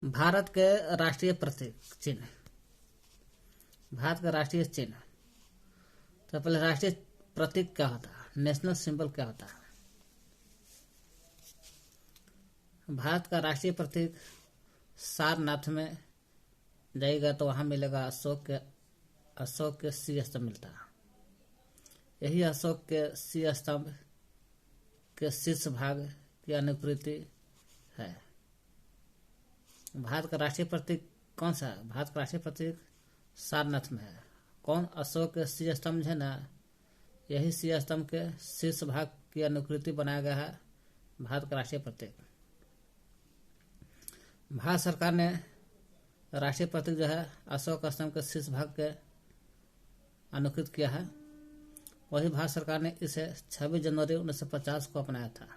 भारत के राष्ट्रीय प्रतीक चिन्ह। भारत का राष्ट्रीय चिन्ह। तो पहले राष्ट्रीय प्रतीक क्या होता है, नेशनल सिंबल क्या होता है। भारत का राष्ट्रीय प्रतीक सारनाथ में जाइएगा तो वहां मिलेगा अशोक के सी स्तंभ मिलता है। यही अशोक के सी स्तंभ के शीर्ष भाग की अनुकृति है। भारत का राष्ट्रीय प्रतीक कौन सा है? भारत का राष्ट्रीय प्रतीक सारनाथ में है। कौन? अशोक के सी स्तंभ है ना, यही सी स्तंभ के शीर्ष भाग की अनुकृति बनाया गया है भारत का राष्ट्रीय प्रतीक। भारत सरकार ने राष्ट्रीय प्रतीक जो है अशोक स्तंभ के शीर्ष भाग के अनुकृत किया है। वही भारत सरकार ने इसे 26 जनवरी 1950 को अपनाया था।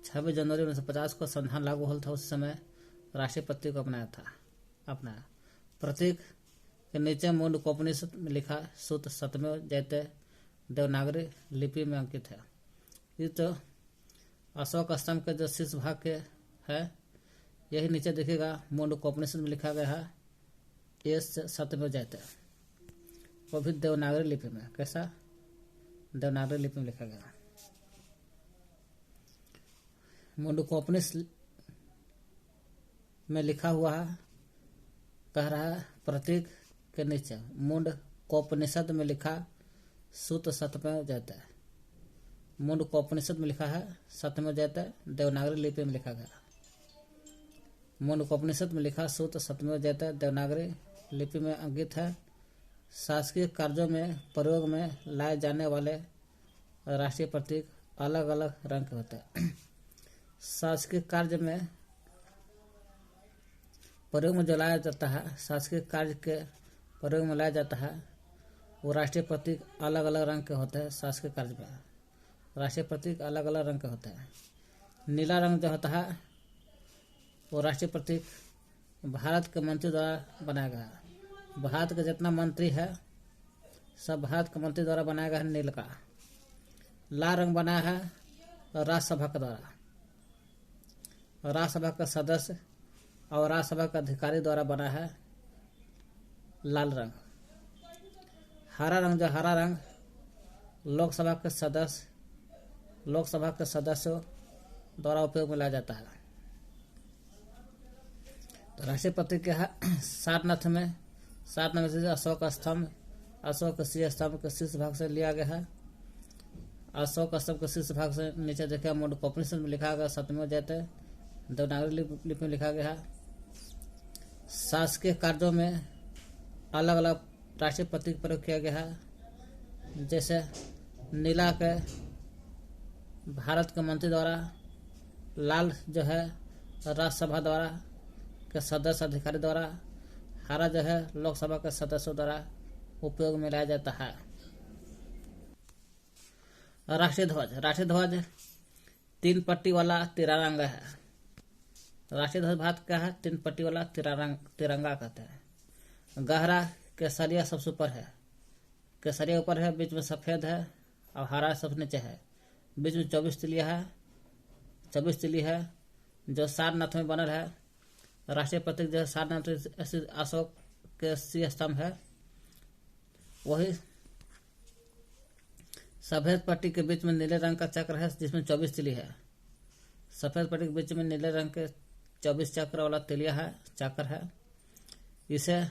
26 जनवरी 1950 को संविधान लागू हुआ था, उस समय राष्ट्रीय प्रतीक को अपनाया। प्रतीक के नीचे मुंड उपनिषद में लिखा सूत्र सतमेव जयते देवनागरी लिपि में अंकित है। ये तो अशोक स्तंभ के जो शीर्ष भाग के है, यही नीचे दिखेगा मुंड उपनिषद में लिखा गया है ये सतमेव जयते, वो भी देवनागरी लिपि में। कैसा? देवनागरी लिपि में लिखा गया। मुंडकोपनिषद में लिखा हुआ है, कह रहा है प्रतीक के नीचे मुंडकोपनिषद में लिखा सूत्र सतमेव जयते। मुंडकोपनिषद में लिखा है सतमेव जयते, देवनागरी लिपि में लिखा गया। मुंडकोपनिषद में लिखा सूत्र सतमेव जयते देवनागरी लिपि में अंकित है। शासकीय कार्यों में प्रयोग में लाए जाने वाले राष्ट्रीय प्रतीक अलग अलग रंग के होते हैं। शासकीय कार्य में प्रयोग में जो लाया जाता है, शासकीय कार्य के प्रयोग में लाया जाता है, वो राष्ट्रीय प्रतीक अलग अलग रंग के होते हैं। शासकीय कार्य में राष्ट्रीय प्रतीक अलग अलग रंग के होते हैं। नीला रंग जो होता है वो राष्ट्रीय प्रतीक भारत के मंत्री द्वारा बनाया गया है। भारत के जितना मंत्री है सब भारत के मंत्री द्वारा बनाया गया है नील का। लाल रंग बनाया है राज्यसभा के द्वारा, राज्यसभा का सदस्य और राज्यसभा का अधिकारी द्वारा बना है लाल रंग। हरा रंग लोकसभा के सदस्यों द्वारा उपयोग में लाया जाता है। तो राष्ट्रीय प्रतीक क्या है? सारनाथ में से अशोक सी स्तंभ के शीर्ष भाग से लिया गया है। अशोक स्तंभ के शीर्ष भाग से नीचे देखा मुंडकोपनिषद में लिखा गया सतमेव जयते, देवनागरी लिपि में लिखा गया है। शासकीय कार्यों में अलग अलग राष्ट्रीय प्रतीक प्रयोग किया गया है। जैसे नीला के भारत के मंत्री द्वारा, लाल जो है राज्यसभा द्वारा के सदस्य अधिकारी द्वारा, हरा जो है लोकसभा के सदस्यों द्वारा उपयोग में लाया जाता है। राष्ट्रीय ध्वज 3 पट्टी वाला तिरंगा है। राष्ट्रीय ध्वज भारत का है 3 पट्टी वाला तिरंगा कहते हैं। गहरा केसरिया सबसे ऊपर है, केसरिया ऊपर है, बीच में सफेद है और हरा सबसे नीचे है। बीच में 24 तिली है जो सारनाथ में बनल है। राष्ट्रीय प्रतीक जो सारनाथ अशोक के सी स्तंभ है। वही सफेद पट्टी के बीच में नीले रंग का चक्र है जिसमें 24 तिली है। सफेद पट्टी के बीच में नीले रंग के 24 चक्र वाला चक्र है। इसे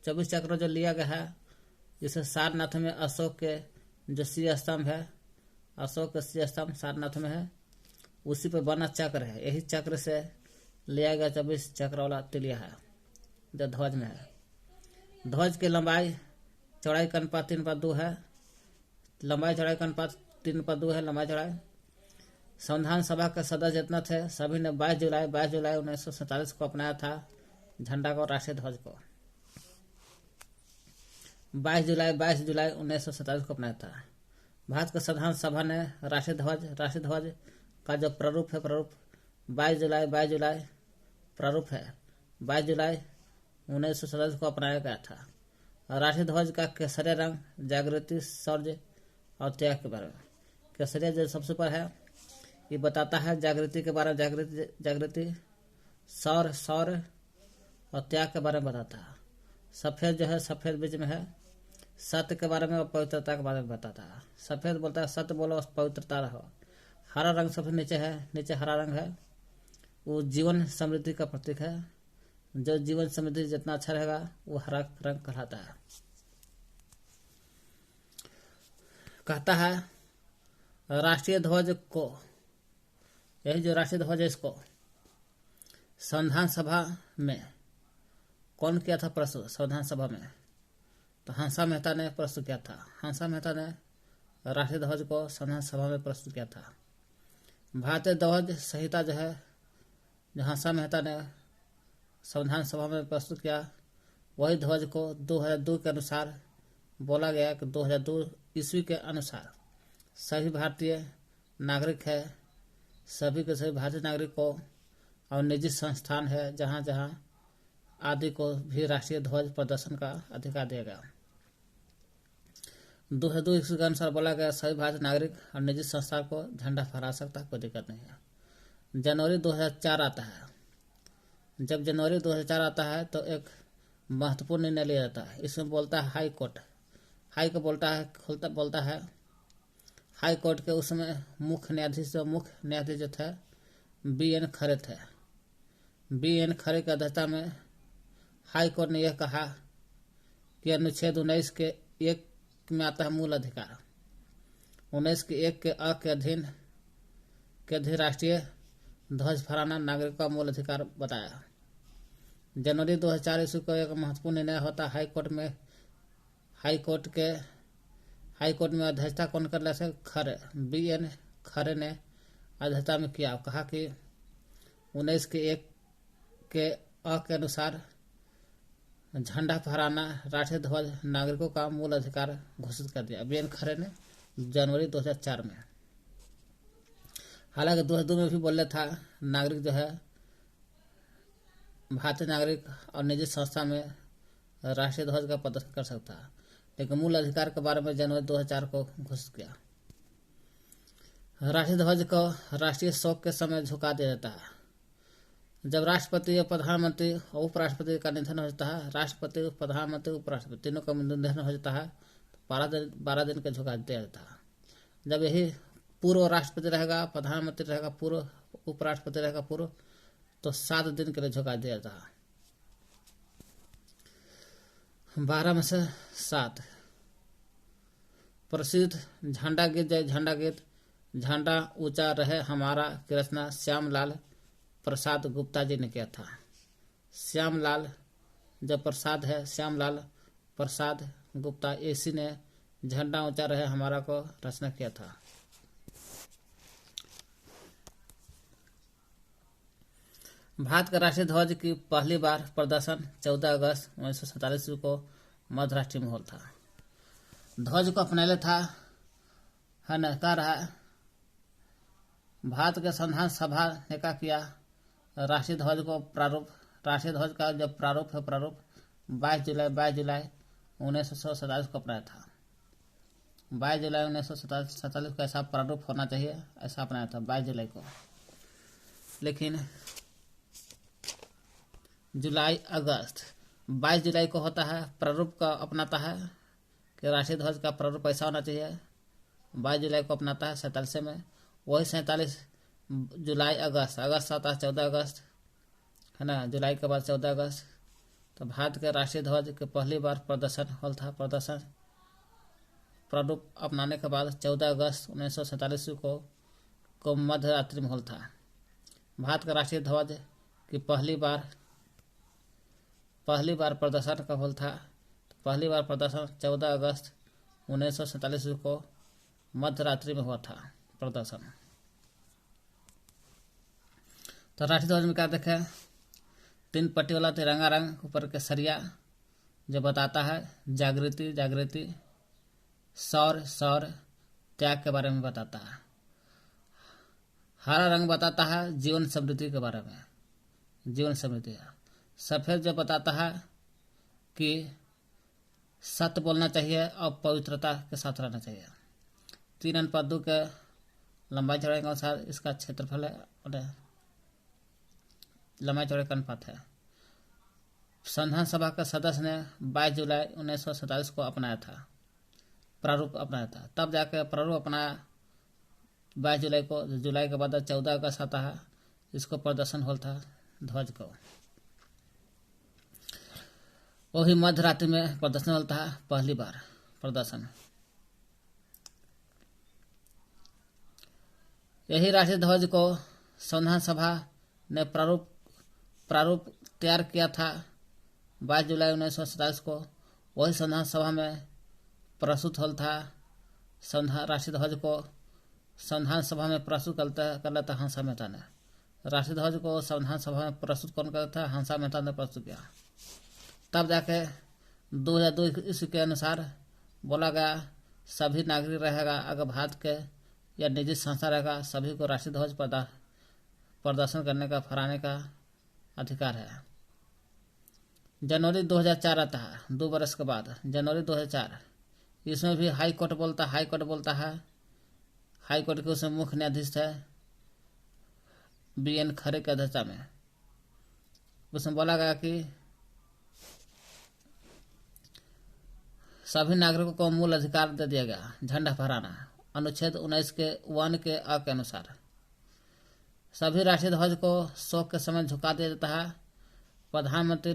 24 चक्र जो लिया गया है, इसे सारनाथ में अशोक के जो सी स्तंभ है, अशोक का सी स्तंभ सारनाथ में है, उसी पर बना चक्र है। यही चक्र से लिया गया 24 चक्र वाला तिलिया है जो ध्वज में है। ध्वज की लंबाई चौड़ाई का अनुपात 3:2 है। लंबाई चौड़ाई का अनुपात 3:2 है लंबाई चौड़ाई। संविधान सभा के सदस्य जितना थे सभी ने 22 जुलाई 1947 को अपनाया था झंडा को, राष्ट्रीय ध्वज को। 22 जुलाई 1947 को अपनाया था। भारत के संविधान सभा ने राष्ट्रीय ध्वज का जो प्रारूप है, 22 जुलाई प्रारूप है 22 जुलाई 1947 को अपनाया गया था। राष्ट्रीय ध्वज का केसरिया रंग जागृति, शौर्य और त्याग के बारे में। केसरिया जो सबसे ऊपर है ये बताता है जागृति के बारे में, जागृति शौर्य और त्याग के बारे में बताता है। सफेद जो है, सफेद बीच में है, सत्य के बारे में और पवित्रता के बारे में बताता है। सफेद बोलता है सत्य बोलो और पवित्रता रहो। हरा रंग सबसे नीचे है, नीचे हरा रंग है, वो जीवन समृद्धि का प्रतीक है। जो जीवन समृद्धि जितना अच्छा रहेगा वो हरा रंग कहलाता है। कहता है राष्ट्रीय ध्वज को, यही जो राष्ट्रीय ध्वज है इसको संविधान सभा में कौन किया था प्रस्तुत? संविधान सभा में तो हंसा मेहता ने प्रस्तुत किया था। हंसा मेहता ने राष्ट्रीय ध्वज को संविधान सभा में प्रस्तुत किया था। भारतीय ध्वज संहिता जो है, जो हंसा मेहता ने संविधान सभा में प्रस्तुत किया, वही ध्वज को 2002 के अनुसार बोला गया कि 2002 ईस्वी के अनुसार सभी भारतीय नागरिक है, सभी के सभी भारतीय नागरिक को और निजी संस्थान है जहाँ जहाँ आदि को भी राष्ट्रीय ध्वज प्रदर्शन का अधिकार दिया गया। 2002 ईस्वी के अनुसार बोला गया सभी भारतीय नागरिक और निजी संस्थान को झंडा फहरा सकता है, कोई दिक्कत नहीं है। जनवरी 2004 आता है। जब जनवरी 2004 आता है तो एक महत्वपूर्ण निर्णय लिया जाता है। इसमें बोलता है हाई कोर्ट बोलता है हाई कोर्ट के उसमें मुख्य न्यायाधीश जो थे BN खरे थे। BN खरे की अध्यक्षता में हाई कोर्ट ने यह कहा कि अनुच्छेद 19 के 1 में आता है मूल अधिकार। 19 के 1 के अ के अधीन राष्ट्रीय ध्वज फहराना नागरिक का मूल अधिकार बताया। जनवरी 2004 ईस्वी को एक महत्वपूर्ण निर्णय होता है हाई कोर्ट में अध्यक्षता कौन कर रहे थे? खरे, BN खरे ने अध्यक्षता में किया। कहा कि 19 के 1 के अ के अनुसार झंडा फहराना राष्ट्रीय ध्वज नागरिकों का मूल अधिकार घोषित कर दिया। BN खरे ने जनवरी 2004 में। हालांकि 2002 में भी बोले था नागरिक जो है भारतीय नागरिक और निजी संस्था में राष्ट्रीय ध्वज का प्रदर्शन कर सकता है, लेकिन मूल अधिकार के बारे में जनवरी 2004 को घोषित किया। राष्ट्रीय ध्वज को राष्ट्रीय शोक के समय झुका दिया जाता है। जब राष्ट्रपति या प्रधानमंत्री और उपराष्ट्रपति का निधन हो जाता है, राष्ट्रपति, प्रधानमंत्री, उपराष्ट्रपति तीनों का निधन हो जाता है तो 12 दिन के झुका दिया जाता है। जब यही पूर्व राष्ट्रपति रहेगा, प्रधानमंत्री रहेगा पूर्व, उपराष्ट्रपति रहेगा पूर्व, तो 7 दिन के लिए झुका दिया जाता है। 12 में से 7। प्रसिद्ध झंडा गीत जय झंडा गीत झंडा ऊंचा रहे हमारा की रचना श्यामलाल प्रसाद गुप्ता जी ने किया था। श्यामलाल प्रसाद गुप्ता AC ने झंडा ऊंचा रहे हमारा को रचना किया था। भारत के राष्ट्रीय ध्वज की पहली बार प्रदर्शन 14 अगस्त 1947 को मध्य राष्ट्रीय में था। ध्वज को अपनाले था है न कह रहा है भारत के संविधान सभा ने क्या किया, राष्ट्रीय ध्वज को प्रारूप, राष्ट्रीय ध्वज का जब प्रारूप 22 जुलाई 1947 को अपनाया था। 22 जुलाई 1947 को ऐसा प्रारूप होना चाहिए, ऐसा अपनाया था 22 जुलाई को। लेकिन अगस्त 22 जुलाई को होता है प्रारूप का अपनाता है कि राष्ट्रीय ध्वज का प्रारूप ऐसा होना चाहिए। 22 जुलाई को अपनाता है 47 में। वही 47 जुलाई अगस्त आता है 14 अगस्त है ना, जुलाई के बाद 14 अगस्त। तो भारत के राष्ट्रीय ध्वज के पहली बार प्रदर्शन हॉल था। प्रदर्शन प्रारूप अपनाने के बाद 14 अगस्त 1947 को मध्य रात्रि में हॉल था। भारत का राष्ट्रीय ध्वज की पहली बार प्रदर्शन का हॉल था। पहली बार प्रदर्शन 14 अगस्त 1947 को मध्य रात्रि में हुआ था प्रदर्शन। तो राष्ट्रीय ध्वज में क्या देखें, 3 पट्टी वाला तिरंगा रंग, ऊपर के सरिया जो बताता है जागृति, शौर्य, त्याग के बारे में बताता है। हरा रंग बताता है जीवन समृद्धि के बारे में, जीवन समृद्धि है। सफेद जो बताता है कि सत्य बोलना चाहिए और पवित्रता के साथ रहना चाहिए। 3:2 के लंबाई चौड़ाई के अनुसार इसका क्षेत्रफल है लंबाई चौड़ाई का अनुपात है। संविधान सभा के सदस्य ने 22 जुलाई 1947 को अपनाया था, प्रारूप अपनाया था। तब जाके प्रारूप अपनाया 22 जुलाई को। जुलाई के बाद 14 अगस्त आता है, इसको प्रदर्शन होल था ध्वज को। वही मध्य रात्रि में प्रदर्शन होता है, पहली बार प्रदर्शन। यही राष्ट्रीय ध्वज को संविधान सभा ने प्रारूप तैयार किया था 22 जुलाई 1947 को। वही संविधान सभा में प्रस्तुत होल था। राष्ट्रीय ध्वज को संविधान सभा में प्रस्तुत कर लेता हंसा मेहता ने। राष्ट्रीय ध्वज को संविधान सभा में प्रस्तुत कौन करता? हंसा मेहता ने प्रस्तुत किया। तब जाके 2002 ईस्वी के अनुसार बोला गया सभी नागरिक रहेगा, अगर भारत के या निजी संस्था रहेगा, सभी को राष्ट्रीय ध्वज प्रदर्शन करने का, फहराने का अधिकार है। जनवरी 2004 आता है, 2 वर्ष के बाद जनवरी 2004। इसमें भी हाई कोर्ट बोलता है। हाई कोर्ट के उसमें मुख्य न्यायाधीश है BN खरे की अध्यक्षता में। उसमें बोला गया कि सभी नागरिकों को मूल अधिकार दे दिया गया झंडा फहराना। अनुच्छेद 19 के 1 के अ के अनुसार सभी राष्ट्रीय ध्वज को शोक के समय झुका दिया जाता है। प्रधानमंत्री,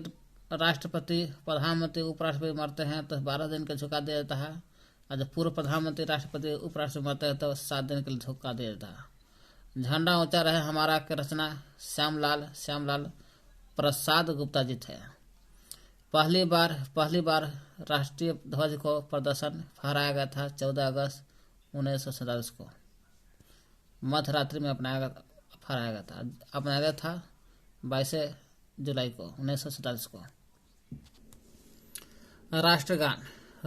उपराष्ट्रपति मरते हैं तो 12 दिन के झुका दिया जाता है, और जब पूर्व प्रधानमंत्री, राष्ट्रपति, उपराष्ट्रपति मरते हैं तो 7 दिन के लिए झुका दिया जाता है। झंडा ऊंचा रहे हमारा की रचना श्यामलाल प्रसाद गुप्ता जी थे। पहली बार राष्ट्रीय ध्वज को प्रदर्शन फहराया गया था 14 अगस्त 1947 को। मध्य रात्रि में अपनाया गया था 22 जुलाई को 1947 को।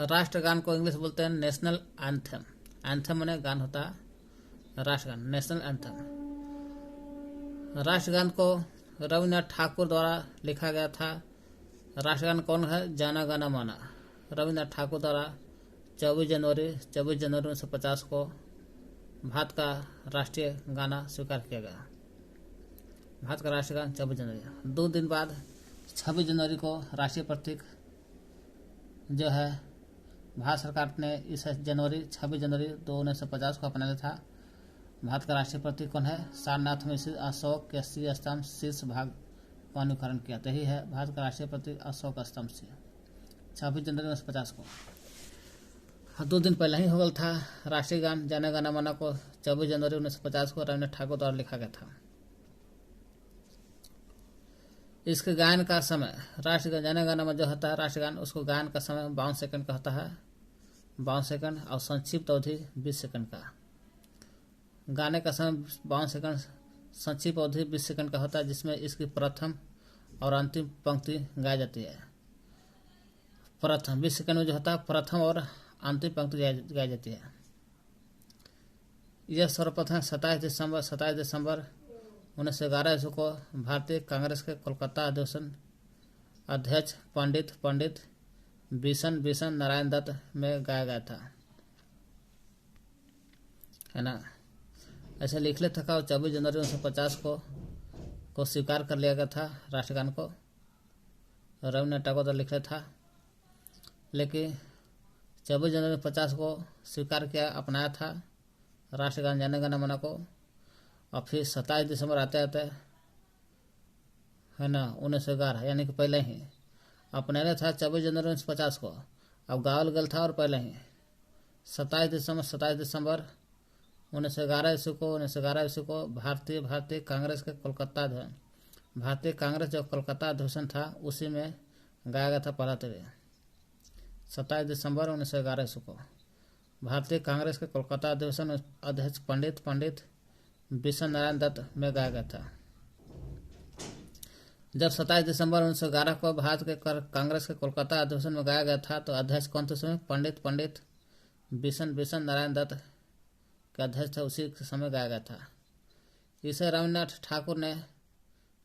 राष्ट्रगान को इंग्लिश बोलते हैं नेशनल एंथम। एंथम माने गान होता है, राष्ट्रगान नेशनल एंथम। राष्ट्रगान को रविन्द्रनाथ ठाकुर द्वारा लिखा गया था। राष्ट्रगान कौन है? जन गण मन, रविन्द्रनाथ ठाकुर द्वारा 24 जनवरी 1950 को भारत का राष्ट्रीय गाना स्वीकार किया गया। भारत का राष्ट्रीय गान 24 जनवरी। 2 दिन बाद 26 जनवरी को राष्ट्रीय प्रतीक जो है भारत सरकार ने इस 26 जनवरी 1950 को अपनाया था। भारत का राष्ट्रीय प्रतीक कौन है? सारनाथ में स्थित अशोक के सी स्तंभ शीर्ष भाग का अनुकरण किया। तो यही है भारत का राष्ट्रीय प्रतीक अशोक स्तंभ से 26 जनवरी 1950 को। 2 दिन पहले ही हो गया था राष्ट्रीय गान जन गण मन को 24 जनवरी 1950 को रविन्द्रनाथ ठाकुर द्वारा लिखा गया था। इसके गायन का समय राष्ट्रगान जन गण मन जो होता है राष्ट्रगान, उसको गायन का समय 52 सेकंड का होता है, 52 सेकंड, और संक्षिप्त अवधि 20 सेकंड का। गाने का समय 52 सेकंड, संक्षिप्त अवधि 20 सेकंड का होता है, जिसमें इसकी प्रथम और अंतिम पंक्ति गाई जाती है। प्रथम 20 सेकंड में जो होता है प्रथम और अंतिम पंक्ति गाई जाती है। यह सर्वप्रथम 27 दिसंबर 1911 को भारतीय कांग्रेस के कोलकाता अधिवेशन अध्यक्ष पंडित बिशन नारायण दत्त में गाया गया था, है ना। ऐसे लिख लेता था। 24 जनवरी 1950 को स्वीकार कर लिया गया था राष्ट्रगान को, रविन्द्रनाथ ठाकुर द्वारा लिख था। लेकिन 24 जनवरी 1950 को स्वीकार किया, अपनाया था राष्ट्रगान जन गण मन को। और फिर 27 दिसंबर आते है ना 1911, यानी कि पहले ही अपनाया था 24 जनवरी 1950 को। अब गावल गल था और पहले ही 27 दिसंबर 1911 ईस्वी को भारतीय कांग्रेस के भारतीय कांग्रेस जो कोलकाता अधिवेशन था उसी में गाया गया था पहला तेरे 27 दिसंबर 1911 ईस्वी को भारतीय कांग्रेस के कोलकाता अधिवेशन अध्यक्ष पंडित बिशन नारायण दत्त में गाया गया था। जब 27 दिसंबर 1911 को भारत के कांग्रेस के कोलकाता अधिवेशन में गाया गया था तो अध्यक्ष कौन थे उसमें? पंडित बिशन नारायण दत्त के अध्यक्ष थे, उसी समय गाया गया था। इसे रविन्द्रनाथ ठाकुर ने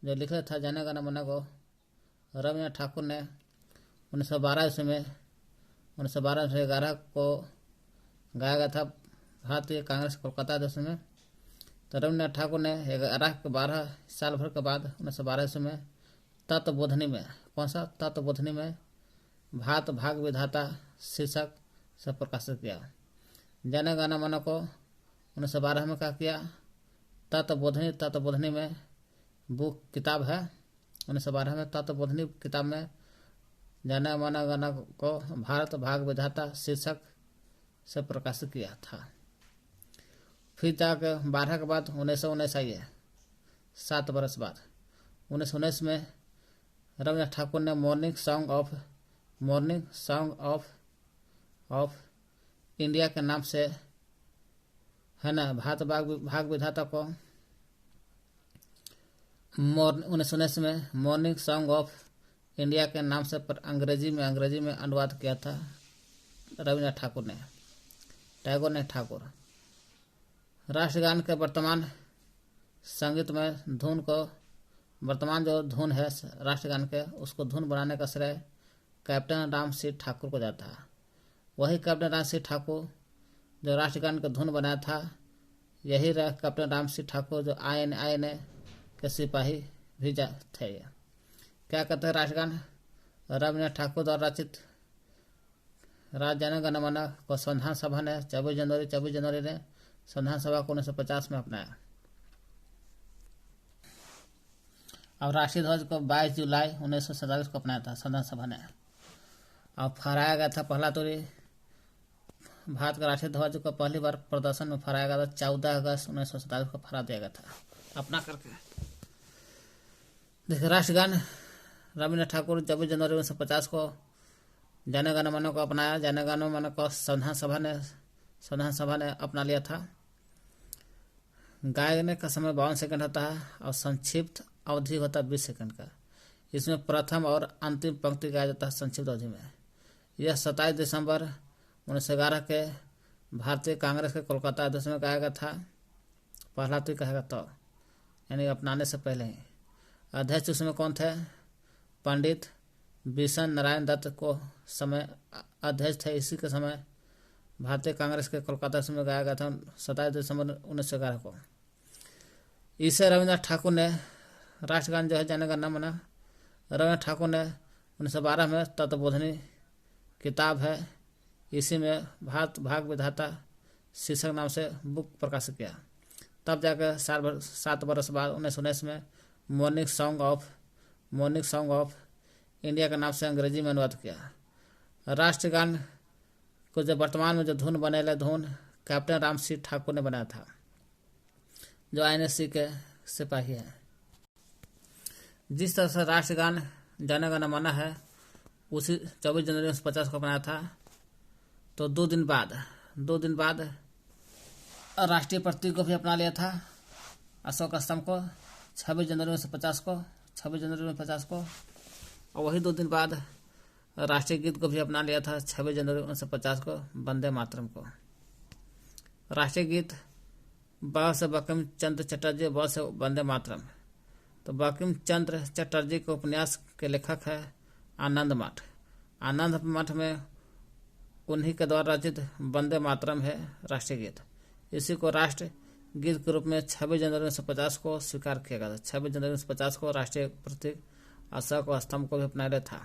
जो लिखा था जन गण मन को, रविन्द्रनाथ ठाकुर ने 1912 ईस्वी में 1911 को गाया गया था भारतीय कांग्रेस कोलकाता अधिवेशन में। तो रविन्द्रनाथ ठाकुर ने 12 भर के बाद 1912 ईस्वी में तत्वबोधिनी में, कौन सा तत्वबोधिनी में भात भाग विधाता शीर्षक से प्रकाशित किया। जन गण मन को 1912 में क्या किया, तत्वबोधिनी में बुक किताब है 1912 में, तत्वबोधिनी किताब में जन मन गण को भारत भाग विधाता शीर्षक से प्रकाशित किया था। फिर जाकर 12 के बाद 1919 आई है, 7 बरस बाद 1919 में रविन्द्रनाथ ठाकुर ने मॉर्निंग सॉन्ग ऑफ इंडिया के नाम से, है ना, भारत भाग विधाता को 1919 में मॉर्निंग सॉन्ग ऑफ इंडिया के नाम से अंग्रेजी में अनुवाद किया था रविन्द्रनाथ ठाकुर ने। राष्ट्रगान के वर्तमान संगीत में धुन को, वर्तमान जो धुन है राष्ट्रगान के, उसको धुन बनाने का श्रेय कैप्टन राम सिंह ठाकुर को जाता है। वही कैप्टन राम सिंह ठाकुर जो राष्ट्रगान का धुन बनाया था, यही रहा कैप्टन राम सिंह ठाकुर जो INA के सिपाही भी थे। क्या कहते हैं राष्ट्रगान? रविन्द्रनाथ ठाकुर द्वारा रचित राज्य जन गण मन को संविधान सभा ने 24 जनवरी ने संविधान सभा को 1950 में अपनाया। और राष्ट्रीय ध्वज को 22 जुलाई 1947 को अपनाया था संविधान सभा ने। और फहराया गया था पहला तोरी भारत का राष्ट्रीय ध्वज को पहली बार प्रदर्शन में फहराया गया था 14 अगस्त 1947 को फहरा दिया गया था अपना करके। देखिए राष्ट्रगान रविन्द्रनाथ ठाकुर 24 जनवरी 1950 को जन गण मन को अपनाया। जन गण मन को संविधान सभा ने अपना लिया था। गायन का समय 52 सेकंड होता है और संक्षिप्त अवधि होता है 20 सेकंड का। इसमें प्रथम और अंतिम पंक्ति गाया जाता है संक्षिप्त अवधि में। यह 27 दिसंबर 1911 के भारतीय कांग्रेस के कोलकाता अध्यक्ष में गाया गया था। पहला तो कहेगा तो, यानी अपनाने से पहले ही। अध्यक्ष उसमें कौन थे? पंडित बिशन नारायण दत्त को समय अध्यक्ष थे। इसी के समय भारतीय कांग्रेस के कोलकाता में गाया गया था 27 दिसंबर 1911 को। इसे रविन्द्रनाथ ठाकुर ने राष्ट्रगान जो है जन गण मन, रविन्द्रनाथ ठाकुर ने 1912 में तत्वबोधिनी किताब है, इसी में भारत भाग विधाता शीर्षक नाम से बुक प्रकाशित किया। तब जाकर 7 बरस बाद 1919 में मॉर्निंग सॉन्ग ऑफ इंडिया के नाम से अंग्रेजी में अनुवाद किया। राष्ट्रगान को जो वर्तमान में जो धुन बनेला धुन कैप्टन राम सिंह ठाकुर ने बनाया था, जो INC के सिपाही है। जिस तरह से राष्ट्रगान जन गण मन है उसी 24 जनवरी 1950 को बनाया था। तो 2 दिन बाद राष्ट्रीय प्रतीक को भी अपना लिया था अशोक स्तंभ को 26 जनवरी 1950 को। और वही 2 दिन बाद राष्ट्रीय गीत को भी अपना लिया था 26 जनवरी 1950 को, वंदे मातरम को। राष्ट्रीय गीत ब से बंकिम चंद्र चटर्जी, ब से वंदे मातरम। तो बंकिम चंद्र चटर्जी के उपन्यास के लेखक है आनंद मठ में उन्हीं के द्वारा रचित वंदे मातरम है राष्ट्रीय गीत। इसी को राष्ट्र गीत के रूप में 26 जनवरी 1950 को स्वीकार किया गया था। 26 जनवरी 1950 को राष्ट्रीय प्रतीक अशोक स्तंभ को भी अपनाया था।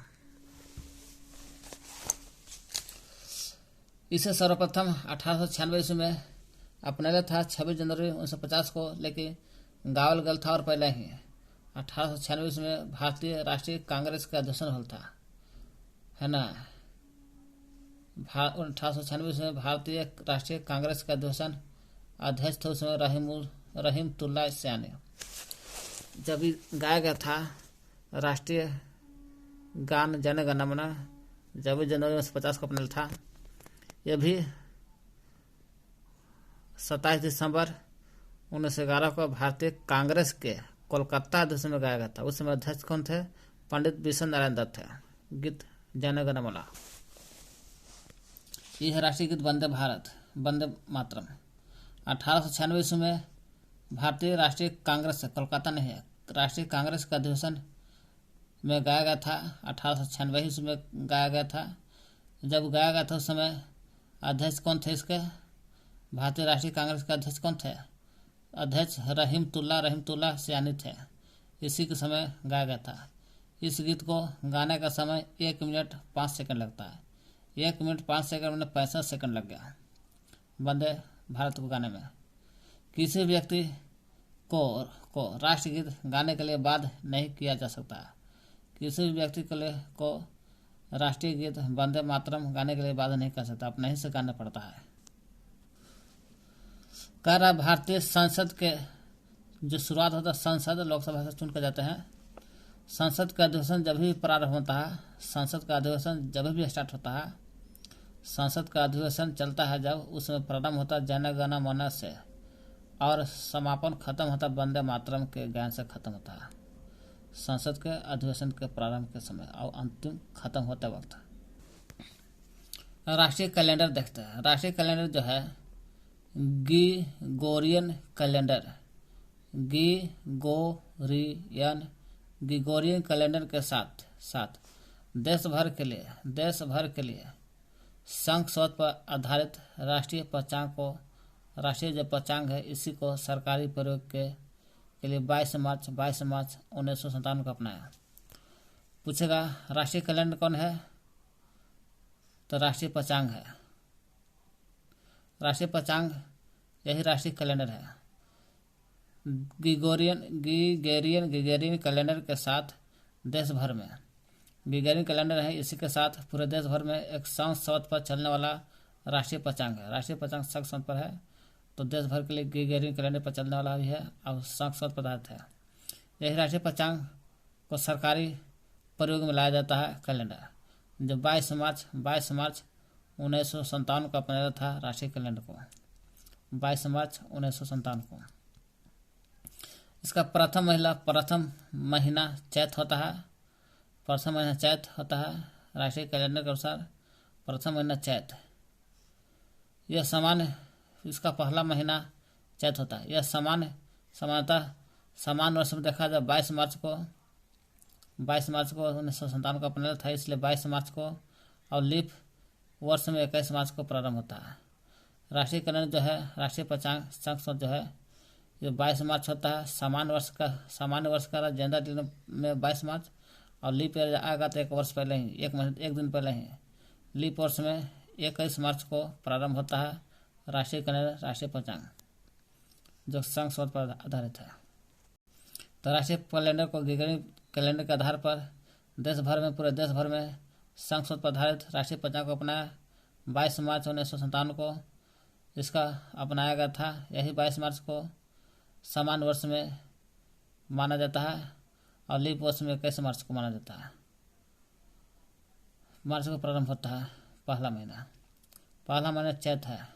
इसे सर्वप्रथम 1896 ईस्वी में अपनाया था 26 जनवरी 1950 को, लेकिन गावल गल था और पहले ही 1896 ईस्वी में भारतीय राष्ट्रीय कांग्रेस का अधिवेशन हल था, है ना। 1896 ईस्वी में भारतीय राष्ट्रीय कांग्रेस का अधिवेशन अध्यक्ष थे उसमें रहीमतुल्लाह सयानी। जब गाया गया था राष्ट्रीय गान जन गण मन 26 जनवरी 1950 को अपना था। यह भी 27 दिसंबर 1911 को भारतीय कांग्रेस के कोलकाता अध्यक्ष में गाया गया था। उस समय अध्यक्ष कौन थे? पंडित बिशन नारायण दत्त थे। गीत जन गण मन। यह है राष्ट्रीय गीत वंदे मातरम। 1896 ईस्वी में भारतीय राष्ट्रीय कांग्रेस कोलकाता नहीं है, राष्ट्रीय कांग्रेस का अधिवेशन में गाया गया था। 1896 ईस्वी में गाया गया था। जब गाया गया था उस समय अध्यक्ष कौन थे इसके? भारतीय राष्ट्रीय कांग्रेस के अध्यक्ष कौन थे? अध्यक्ष रहीमतुल्लाह सियानी थे। इसी के समय गाया गया था। इस गीत को गाने का समय 1 मिनट 5 सेकंड लगता है। 1 मिनट 5 सेकंड में 65 सेकंड लग गया वंदे भारत को गाने में। किसी व्यक्ति को राष्ट्रगीत गाने के लिए बाध्य नहीं किया जा सकता। किसी भी व्यक्ति को राष्ट्रीय गीत वंदे मातरम गाने के लिए बाध्य नहीं कर सकता, अपने ही से गाना पड़ता है। कह रहा भारतीय संसद के जो शुरुआत होता है, संसद लोकसभा से चुन कर जाते हैं। संसद का अधिवेशन जब भी प्रारंभ होता है, संसद का अधिवेशन जब भी स्टार्ट होता है, संसद का अधिवेशन चलता है जब, उसमें प्रारंभ होता है जन गण मन से और समापन खत्म होता है वंदे मातरम के गायन से खत्म होता है। संसद के अधिवेशन के प्रारंभ के समय और अंतिम खत्म होते वक्त। राष्ट्रीय कैलेंडर देखते हैं। राष्ट्रीय कैलेंडर जो है ग्रिगोरियन कैलेंडर, ग्रिगोरियन कैलेंडर के साथ देश भर के लिए संघ पर आधारित राष्ट्रीय जो पंचांग है, इसी को सरकारी प्रयोग के लिए 22 मार्च 1957 को अपनाया। पूछेगा राष्ट्रीय कैलेंडर कौन है, तो राष्ट्रीय पंचांग है। राष्ट्रीय पंचांग यही राष्ट्रीय कैलेंडर है। ग्रिगोरियन कैलेंडर के साथ देश भर में ग्रिगोरियन कैलेंडर है, इसी के साथ पूरे देश भर में एक संस्कृत पर चलने वाला राष्ट्रीय पंचांग है। राष्ट्रीय पंचांग संस्कृत पर है, तो देश भर के लिए ग्रिगोरियन कैलेंडर पर चलने वाला भी है और संस्कृत पदार्थ है। यही राष्ट्रीय पंचांग को सरकारी प्रयोग में लाया जाता है कैलेंडर, जो 22 मार्च 1957 को अपनाया था राष्ट्रीय कैलेंडर को, 22 मार्च 1957 को। इसका प्रथम महीना चैत होता है। प्रथम महीना चैत होता है राष्ट्रीय कैलेंडर के अनुसार, प्रथम महीना चैत। यह इसका पहला महीना चैत होता है। यह सामान्यतः समान वर्ष में देखा जाए 22 मार्च को 1957 को अपनाया था, इसलिए 22 मार्च को, और लीप वर्ष में 21 मार्च को प्रारंभ होता है। राष्ट्रीय कैलेंडर जो है, राष्ट्रीय पंचांग संस्कृत जो है, ये 22 मार्च होता है। सामान्य वर्ष का जनरल दिन में 22 मार्च, और लीप ईयर आएगा तो एक वर्ष पहले ही, एक दिन पहले ही लीप वर्ष में 21 मार्च को प्रारंभ होता है राष्ट्रीय कैलेंडर, राष्ट्रीय पंचांग जो संस्कृत पर आधारित है। तो राष्ट्रीय कैलेंडर को ग्रिगोरियन कैलेंडर के आधार पर पूरे देश भर में संस्कृत पर आधारित राष्ट्रीय पंचांग को अपनाया 22 मार्च 1957 को इसका अपनाया गया था। यही 22 मार्च को समान वर्ष में माना जाता है और लीप वर्ष में 21 मार्च को माना जाता है। मार्च को प्रारंभ होता है पहला महीना चैत है।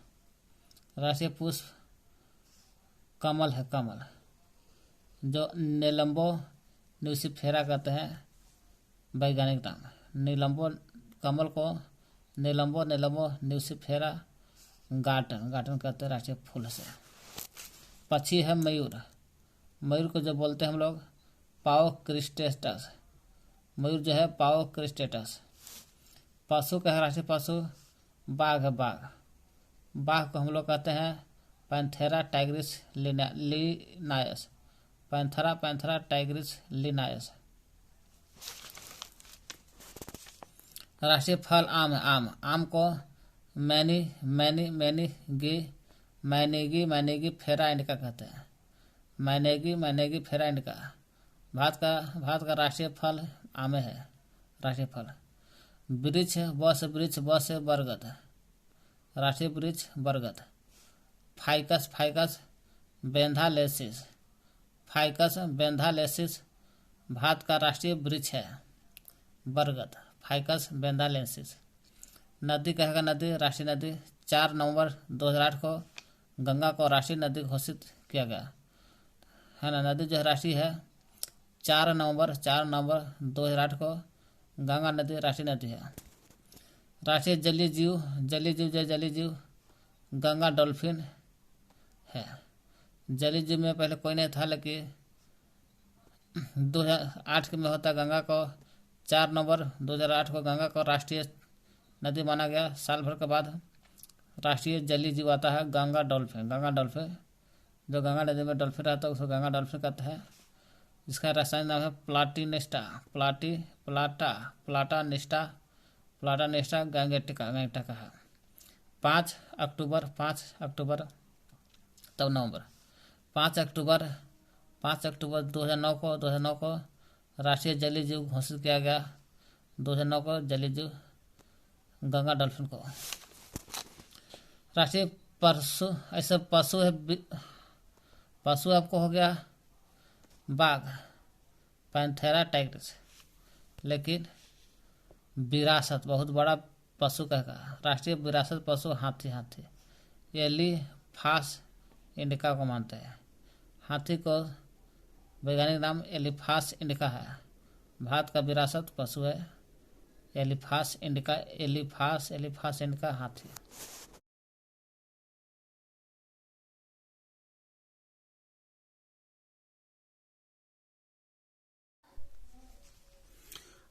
राष्ट्रीय पुष्प कमल है, कमल जो नीलम्बो न्यूसिफेरा कहते हैं वैज्ञानिक नाम। नीलम्बो कमल को नीलम्बो न्यूसिफेरा गार्टन कहते हैं राष्ट्रीय फूल से। पक्षी है मयूर को जो बोलते हैं हम लोग पाओ क्रिस्टेटस, मयूर जो है पाओ क्रिस्टेटस। पशु का है राष्ट्रीय पशु बाघ है, बाघ को हम लोग कहते हैं पैंथेरा टाइग्रिस लिनायस, पैंथेरा टाइग्रिस लिनायस। राष्ट्रीय फल आम है, आम को मैनेगी फेरा इंडिका कहते हैं, मैनेगी फेरा इंडिका। भारत का राष्ट्रीय फल आम है, राष्ट्रीय फल। वृक्ष ब से बरगद, राष्ट्रीय वृक्ष बरगद। फाइकस बेंथालेसिस भारत का राष्ट्रीय वृक्ष है, बरगद, फाइकस बेंथालेसिस। नदी कहेगा नदी, राष्ट्रीय नदी 4 नवंबर 2008 को गंगा को राष्ट्रीय नदी घोषित किया गया है ना। नदी जो है राष्ट्रीय है, 4 नवंबर 2008 को गंगा नदी राष्ट्रीय नदी है। राष्ट्रीय जलीय जीव गंगा डॉल्फिन है। जलीय जीव में पहले कोई नहीं था, लेकिन 2008 में होता गंगा को 4 नवंबर 2008 को गंगा को राष्ट्रीय नदी माना गया। साल भर के बाद राष्ट्रीय जलीय जीव आता है गंगा डॉल्फिन जो गंगा नदी में डॉल्फिन रहता है उसको गंगा डॉल्फिन कहते हैं। इसका रासायनिक नाम है प्लाटीनेस्टा, प्लाटानेस्टा गैंगेटिका का है। 5 अक्टूबर तब नवंबर 5 अक्टूबर 2009 को राष्ट्रीय जलीय जीव घोषित किया गया। 2009 को जलीय जीव गंगा डॉल्फिन को। राष्ट्रीय पशु, ऐसे पशु है, पशु आपको हो गया बाघ, पैंथेरा टाइग्रिस। लेकिन विरासत बहुत बड़ा पशु कहेगा, राष्ट्रीय विरासत पशु हाथी एलिफास इंडिका को मानते हैं। हाथी को वैज्ञानिक नाम एलिफास इंडिका है। भारत का विरासत पशु है एलिफास इंडिका हाथी।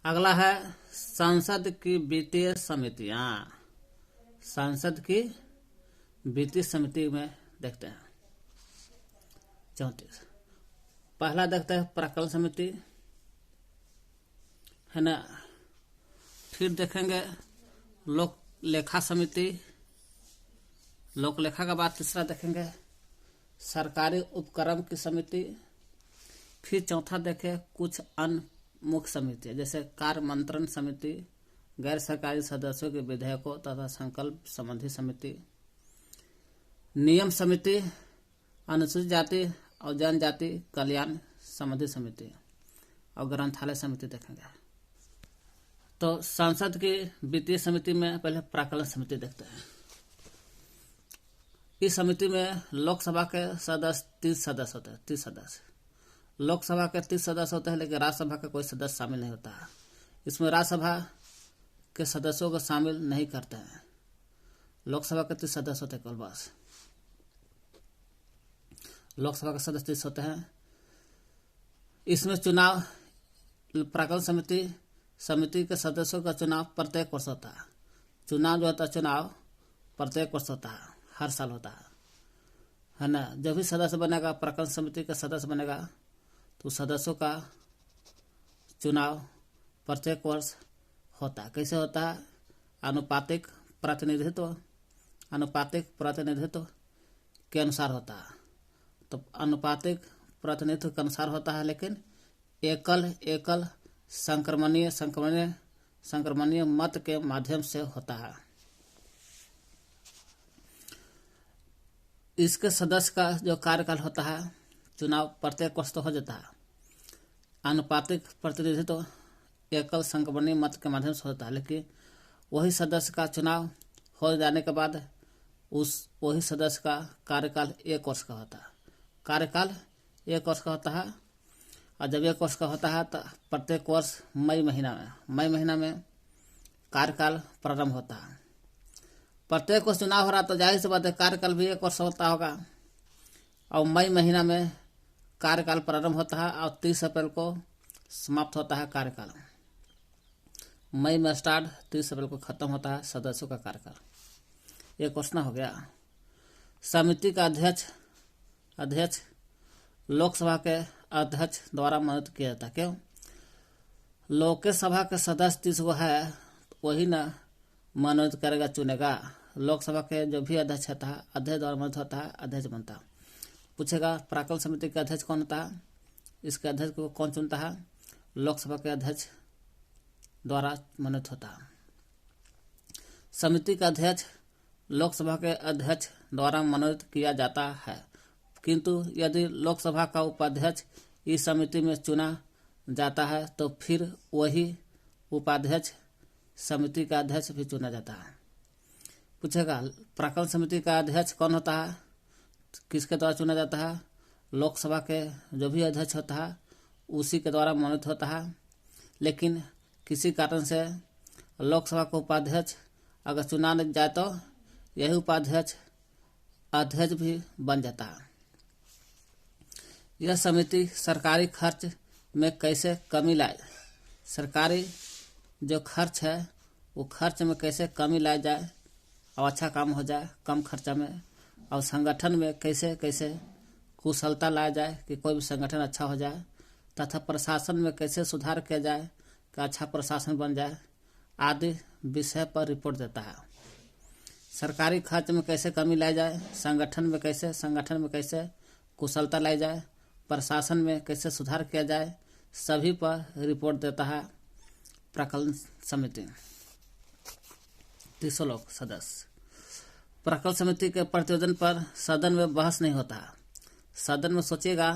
अगला है संसद की वित्तीय समितियां। संसद की वित्तीय समिति में देखते हैं 34। पहला देखते हैं प्राक्कलन समिति है ना। फिर देखेंगे लोक लेखा समिति, लोक लेखा के बाद तीसरा देखेंगे सरकारी उपक्रम की समिति। फिर चौथा देखें कुछ अन्य मुख्य समिति जैसे कार्य मंत्रण समिति, गैर सरकारी सदस्यों के विधेयकों तथा संकल्प संबंधी समिति, नियम समिति, अनुसूचित जाति और जनजाति कल्याण संबंधी समिति और ग्रंथालय समिति देखेंगे। तो संसद की वित्तीय समिति में पहले प्राक्कलन समिति देखते हैं। इस समिति में लोकसभा के सदस्य 30 सदस्य होते हैं। 30 सदस्य लोकसभा के 30 सदस्य होते हैं, लेकिन राज्यसभा का कोई सदस्य शामिल नहीं होता है। इसमें राज्यसभा के सदस्यों को शामिल नहीं करते हैं। लोकसभा के 30 सदस्य होते हैं केवल, बस लोकसभा के सदस्य 30 होते हैं। इसमें चुनाव, प्राक्कलन समिति के सदस्यों का चुनाव प्रत्येक वर्ष होता है। चुनाव जो होता है, चुनाव प्रत्येक वर्ष होता है, हर साल होता है ना। जब भी सदस्य बनेगा, प्राक्कलन समिति का सदस्य बनेगा, तो सदस्यों का चुनाव प्रत्येक वर्ष होता है। कैसे होता है? अनुपातिक प्रतिनिधित्व के अनुसार होता है। तो अनुपातिक प्रतिनिधित्व के अनुसार होता है, लेकिन एकल संक्रमणीय मत के माध्यम से होता है। इसके सदस्य का जो कार्यकाल होता है, चुनाव प्रत्येक वर्ष तो हो जाता है। अनुपातिक प्रतिनिधित्व एकल संक्रमणीय मत के माध्यम से होता है, लेकिन वही सदस्य का चुनाव हो जाने के बाद वही सदस्य का कार्यकाल 1 वर्ष का होता है। कार्यकाल 1 वर्ष का होता है, और जब 1 वर्ष का होता है तो प्रत्येक वर्ष मई महीना में कार्यकाल प्रारंभ होता है। प्रत्येक वर्ष चुनाव हो रहा तो जाहिर सी बात है कार्यकाल भी 1 वर्ष होता होगा। और मई महीना में कार्यकाल प्रारंभ होता है और 30 अप्रैल को समाप्त होता है कार्यकाल। मई में स्टार्ट, 30 अप्रैल को खत्म होता है सदस्यों का कार्यकाल। 1 वर्ष ना हो गया। समिति का अध्यक्ष लोकसभा के अध्यक्ष द्वारा मनोनीत किया जाता है। क्यों? लोकसभा के सदस्य 30 गो है, वही ना मनोनीत करेगा, चुनेगा। लोकसभा के जो भी अध्यक्ष होता है, अध्यक्ष द्वारा मनोनीत होता है, अध्यक्ष बनता है। पूछेगा प्राक्कलन समिति का अध्यक्ष कौन होता है? इसके अध्यक्ष को कौन चुनता है? लोकसभा के अध्यक्ष द्वारा मनोनीत होता है। समिति का अध्यक्ष लोकसभा के अध्यक्ष द्वारा मनोनीत किया जाता है, किंतु यदि लोकसभा का उपाध्यक्ष इस समिति में चुना जाता है तो फिर वही उपाध्यक्ष समिति का अध्यक्ष भी चुना जाता है। पूछेगा प्राक्कलन समिति का अध्यक्ष कौन होता है? किसके द्वारा चुना जाता है? लोकसभा के जो भी अध्यक्ष होता है उसी के द्वारा मनोनीत होता है। लेकिन किसी कारण से लोकसभा का उपाध्यक्ष अगर चुना नहीं जाए तो यही उपाध्यक्ष अध्यक्ष भी बन जाता है। यह समिति सरकारी खर्च में कैसे कमी लाए, सरकारी जो खर्च है वो खर्च में कैसे कमी लाई जाए और अच्छा काम हो जाए कम खर्चा में, और संगठन में कैसे कैसे कुशलता लाया जाए कि कोई भी संगठन अच्छा हो जाए, तथा प्रशासन में कैसे सुधार किया जाए कि अच्छा प्रशासन बन जाए आदि विषय पर रिपोर्ट देता है। सरकारी खर्च में कैसे कमी लाई जाए, संगठन में कैसे कुशलता लाई जाए, प्रशासन में कैसे सुधार किया जाए, सभी पर रिपोर्ट देता है प्राक्कलन समिति। 300 लोग सदस्य। प्राक्कलन समिति के प्रतिवेदन पर सदन में बहस नहीं होता। सदन में सोचिएगा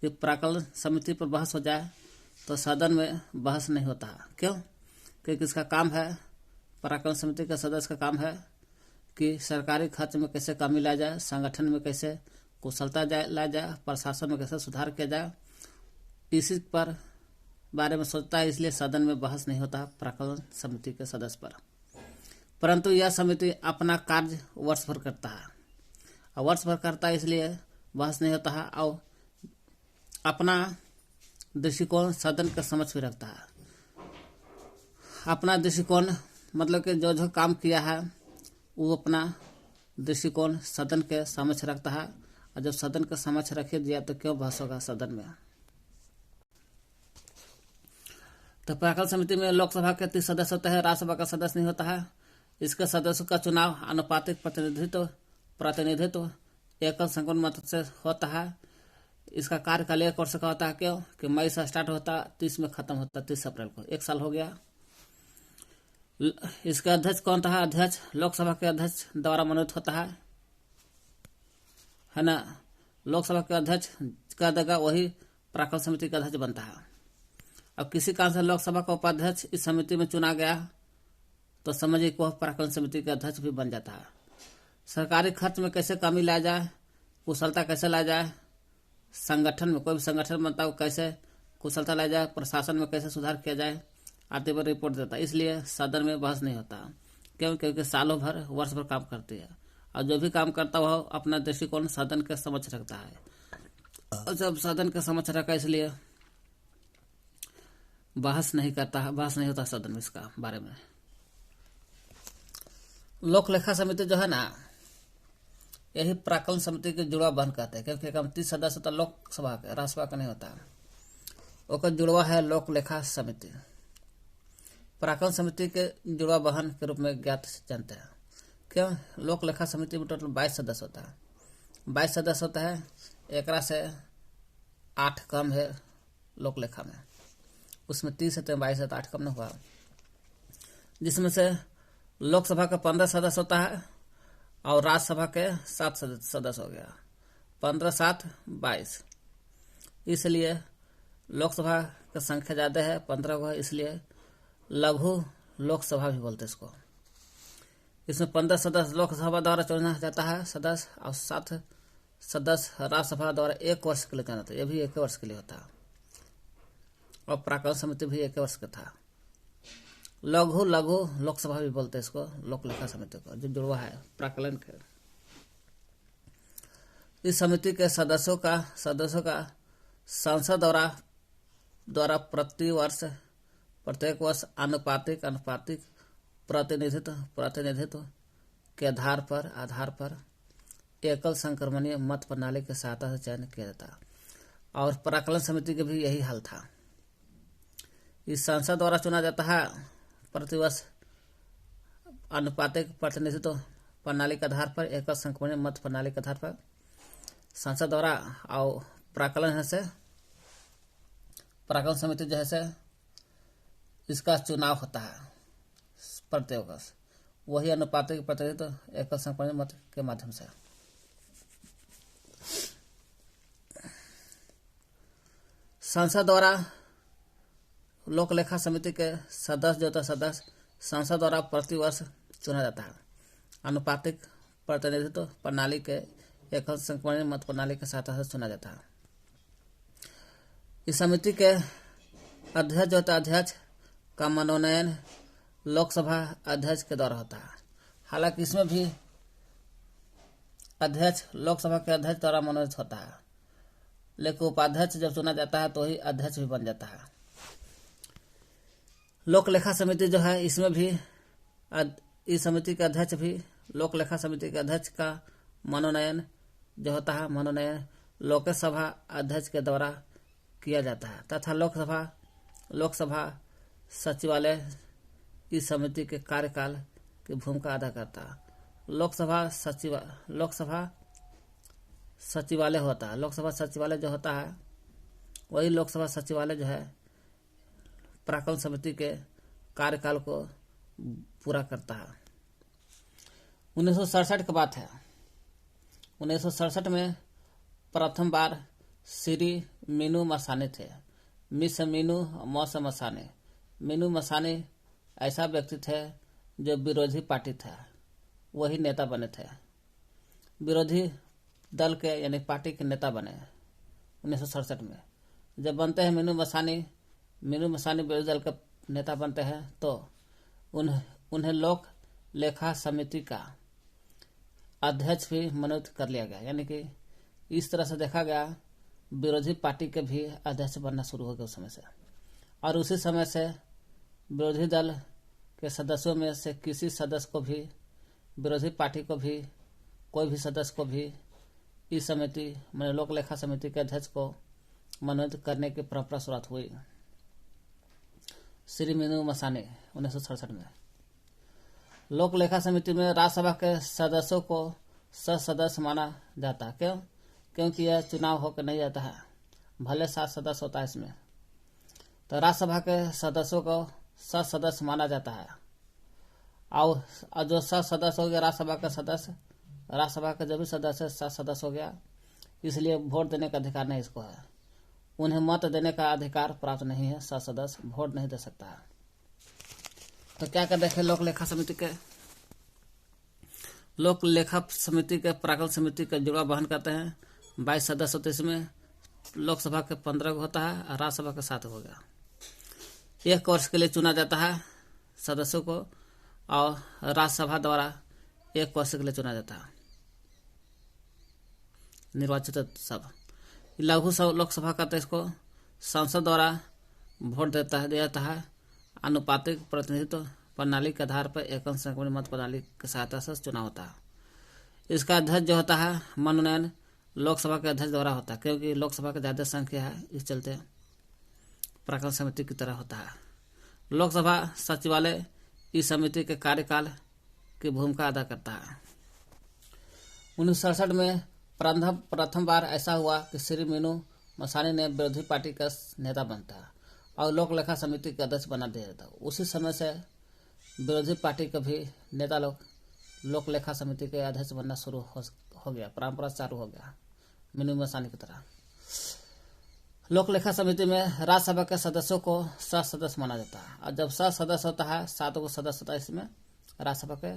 कि प्राक्कलन समिति पर बहस हो जाए तो सदन में बहस नहीं होता। क्यों? क्योंकि इसका काम है, प्राक्कलन समिति के सदस्य का काम है कि सरकारी खर्च में कैसे कमी लाया जाए, संगठन में कैसे कुशलता लाया जाए, प्रशासन में कैसे सुधार किया जाए, इसी पर बारे में सोचता है। इसलिए सदन में बहस नहीं होता प्राक्कलन समिति के सदस्य पर। परंतु यह समिति अपना कार्य वर्ष भर करता है, और वर्ष भर करता है इसलिए बहस नहीं होता है, और अपना दृष्टिकोण सदन के समक्ष भी रखता है। अपना दृष्टिकोण मतलब कि जो काम किया है वो अपना दृष्टिकोण सदन के समक्ष रखता है, और जब सदन के समक्ष रखे दिया तो क्यों बहस होगा सदन में। तो प्राक्कलन समिति में लोकसभा के 30 सदस्य होते हैं, राज्यसभा का सदस्य नहीं होता है। इसके सदस्यों का चुनाव आनुपातिक प्रतिनिधित्व एकल संख्या मत से होता है। इसका कार्यकाल 1 वर्ष का होता है। क्यों? कि मई से स्टार्ट होता, 30 में खत्म होता, 30 अप्रैल को 1 साल हो गया। इसका अध्यक्ष कौन था? अध्यक्ष लोकसभा के अध्यक्ष द्वारा मनोनीत होता है ना। लोकसभा के अध्यक्ष का देगा वही प्राक्कलन समिति का अध्यक्ष बनता है। अब किसी कारण से लोकसभा का उपाध्यक्ष इस समिति में चुना गया तो समझिए कि वह प्राक्कलन समिति का अध्यक्ष भी बन जाता है। सरकारी खर्च में कैसे कमी लाया जाए, कुशलता कैसे लाया जाए, संगठन में कोई भी संगठन बनता है कैसे कुशलता लाया जाए, प्रशासन में कैसे सुधार किया जाए आदि पर रिपोर्ट देता है। इसलिए सदन में बहस नहीं होता। क्यों? क्योंकि सालों भर वर्ष भर काम करती है, और जो भी काम करता है वह अपना दृष्टिकोण सदन के समक्ष रखता है। और जब सदन के समक्ष रखा इसलिए बहस नहीं होता सदन में इसका बारे में। लोक लेखा समिति जो है ना, यही प्राक्कलन समिति के जुड़वा बहन कहते हैं। क्योंकि कम 30 सदस्य होता लोकसभा के, राज्यसभा का नहीं होता। ओकर जुड़वा है लोक लेखा समिति। प्राक्कलन समिति के जुड़वा बहन के रूप में ज्ञात जानते हैं। क्यों? लोक लेखा समिति में टोटल 22 सदस्य होता है। 22 सदस्य होता है, एकरा से 8 कम है लोक लेखा में। उसमें 30 है तो 22 है तो 8 कम न हुआ। जिसमें से लोकसभा का 15 सदस्य होता है और राज्यसभा के 7 सदस्य हो गया। 15 7 22। इसलिए लोकसभा की संख्या ज्यादा है, 15 हुआ, इसलिए लघु लोकसभा भी बोलते इसको। इसमें 15 सदस्य लोकसभा द्वारा चुना जाता है सदस्य, और 7 सदस्य राज्यसभा द्वारा 1 वर्ष के लिए चुना जाता है। यह भी 1 वर्ष के लिए होता है, और प्राक्कलन समिति भी 1 वर्ष का था। लघु लोकसभा भी बोलते हैं इसको, लोक लेखा समिति को, जो जुड़वा है प्राक्कलन के। इस समिति के सदस्यों का संसद द्वारा प्रत्येक वर्ष आनुपातिक प्रतिनिधित्व के आधार पर एकल संक्रमणीय मत प्रणाली की सहायता से चयन किया जाता। और प्राक्कलन समिति के भी यही हाल था। इस संसद द्वारा चुना जाता है प्रतिवर्ष आनुपातिक प्रतिनिधित्व प्रणाली के आधार पर, एकल संक्रमणीय मत प्रणाली के आधार पर संसद द्वारा। और प्राक्कलन समिति जो है इसका चुनाव होता है प्रत्येक वर्ष, वही अनुपातिक प्रतिनिधित्व एकल संक्रमणीय मत के माध्यम से। संसद द्वारा लोक लेखा समिति के सदस्य संसद द्वारा प्रतिवर्ष चुना जाता है अनुपातिक प्रतिनिधित्व प्रणाली के एकल संक्रमणीय मत प्रणाली के सहायता से चुना जाता है। इस समिति के अध्यक्ष का मनोनयन लोकसभा अध्यक्ष के द्वारा होता है। हालांकि इसमें भी अध्यक्ष लोकसभा के अध्यक्ष द्वारा मनोनीत होता है, लेकिन उपाध्यक्ष जब चुना जाता है तो ही अध्यक्ष भी बन जाता है। लोक लेखा समिति जो है इसमें भी इस समिति के अध्यक्ष भी लोक लेखा समिति के अध्यक्ष का मनोनयन जो होता है, मनोनयन लोकसभा अध्यक्ष के द्वारा किया जाता है तथा लोकसभा सचिवालय इस समिति के कार्यकाल की भूमिका अदा करता है। लोकसभा सचिवालय होता है। लोकसभा सचिवालय जो होता है वही लोकसभा सचिवालय जो है पराक्रम समिति के कार्यकाल को पूरा करता है। 1967 की बात है। 1967 में प्रथम बार श्री मीनू मसानी थे। मिस मीनू मौस मसानी। मीनू मसानी ऐसा व्यक्ति थे जो विरोधी पार्टी था, वही नेता बने थे। विरोधी दल के यानी पार्टी के नेता बने 1967 में। जब बनते हैं मीनू मसानी विरोधी दल के नेता बनते हैं तो उन्हें लोक लेखा समिति का अध्यक्ष भी मनोनीत कर लिया गया। यानी कि इस तरह से देखा गया विरोधी पार्टी के भी अध्यक्ष बनना शुरू हो गया उस समय से। और उसी समय से विरोधी दल के सदस्यों में से किसी सदस्य को भी, विरोधी पार्टी को भी, कोई भी सदस्य को भी इस समिति मैंने लोक लेखा समिति के अध्यक्ष को मनोनीत करने की परंपरा शुरुआत हुई श्री मीनू मसानी 1967 में। लोक लेखा समिति में राज्यसभा के सदस्यों को सदस्य माना जाता है। क्यों? क्योंकि यह चुनाव होकर नहीं जाता है, भले 7 सदस्य होता है इसमें, तो राज्यसभा के सदस्यों को सदस्य माना जाता है। और जो 7 सदस्य हो गया राज्यसभा के जो भी सदस्य 7 सदस्य हो गया, इसलिए वोट देने का अधिकार नहीं इसको है। उन्हें मत देने का अधिकार प्राप्त नहीं है। 7 सदस्य वोट नहीं दे सकता है। तो क्या कर देखे लोक लेखा समिति के पराक्रम समिति का जुड़वा वहन करते हैं। 22 सदस्य होते इसमें। लोकसभा के 15 होता है और राज्यसभा के 7 हो गया। 1 वर्ष के लिए चुना जाता है सदस्यों को और राज्यसभा द्वारा 1 वर्ष के लिए चुना जाता है निर्वाचित सब। लघु लोकसभा कहते हैं इसको। संसद द्वारा वोट दिया जाता है। आनुपातिक प्रतिनिधित्व प्रणाली के आधार पर एकल संख्या मत प्रणाली की सहायता से चुनाव होता है। इसका अध्यक्ष जो होता है मनोनयन लोकसभा के अध्यक्ष द्वारा होता है, क्योंकि लोकसभा की ज्यादा संख्या है, इस चलते पराक्रम समिति की तरह होता है। लोकसभा सचिवालय इस समिति के कार्यकाल की भूमिका अदा करता है। 1967 में प्रथम बार ऐसा हुआ कि श्री मीनू मसानी ने विरोधी पार्टी का नेता बनता है और लोक लेखा समिति के अध्यक्ष बना दिया जाता है। उसी समय से विरोधी पार्टी के भी नेता लोक लेखा समिति के अध्यक्ष बनना शुरू हो गया। परंपरा चालू हो गया मीनू मसानी की तरह। लोक लेखा समिति में राज्यसभा के सदस्यों को 7 सदस्य माना जाता है और जब 7 सदस्य होता है 7 को सदस्य होता है इसमें राज्यसभा के,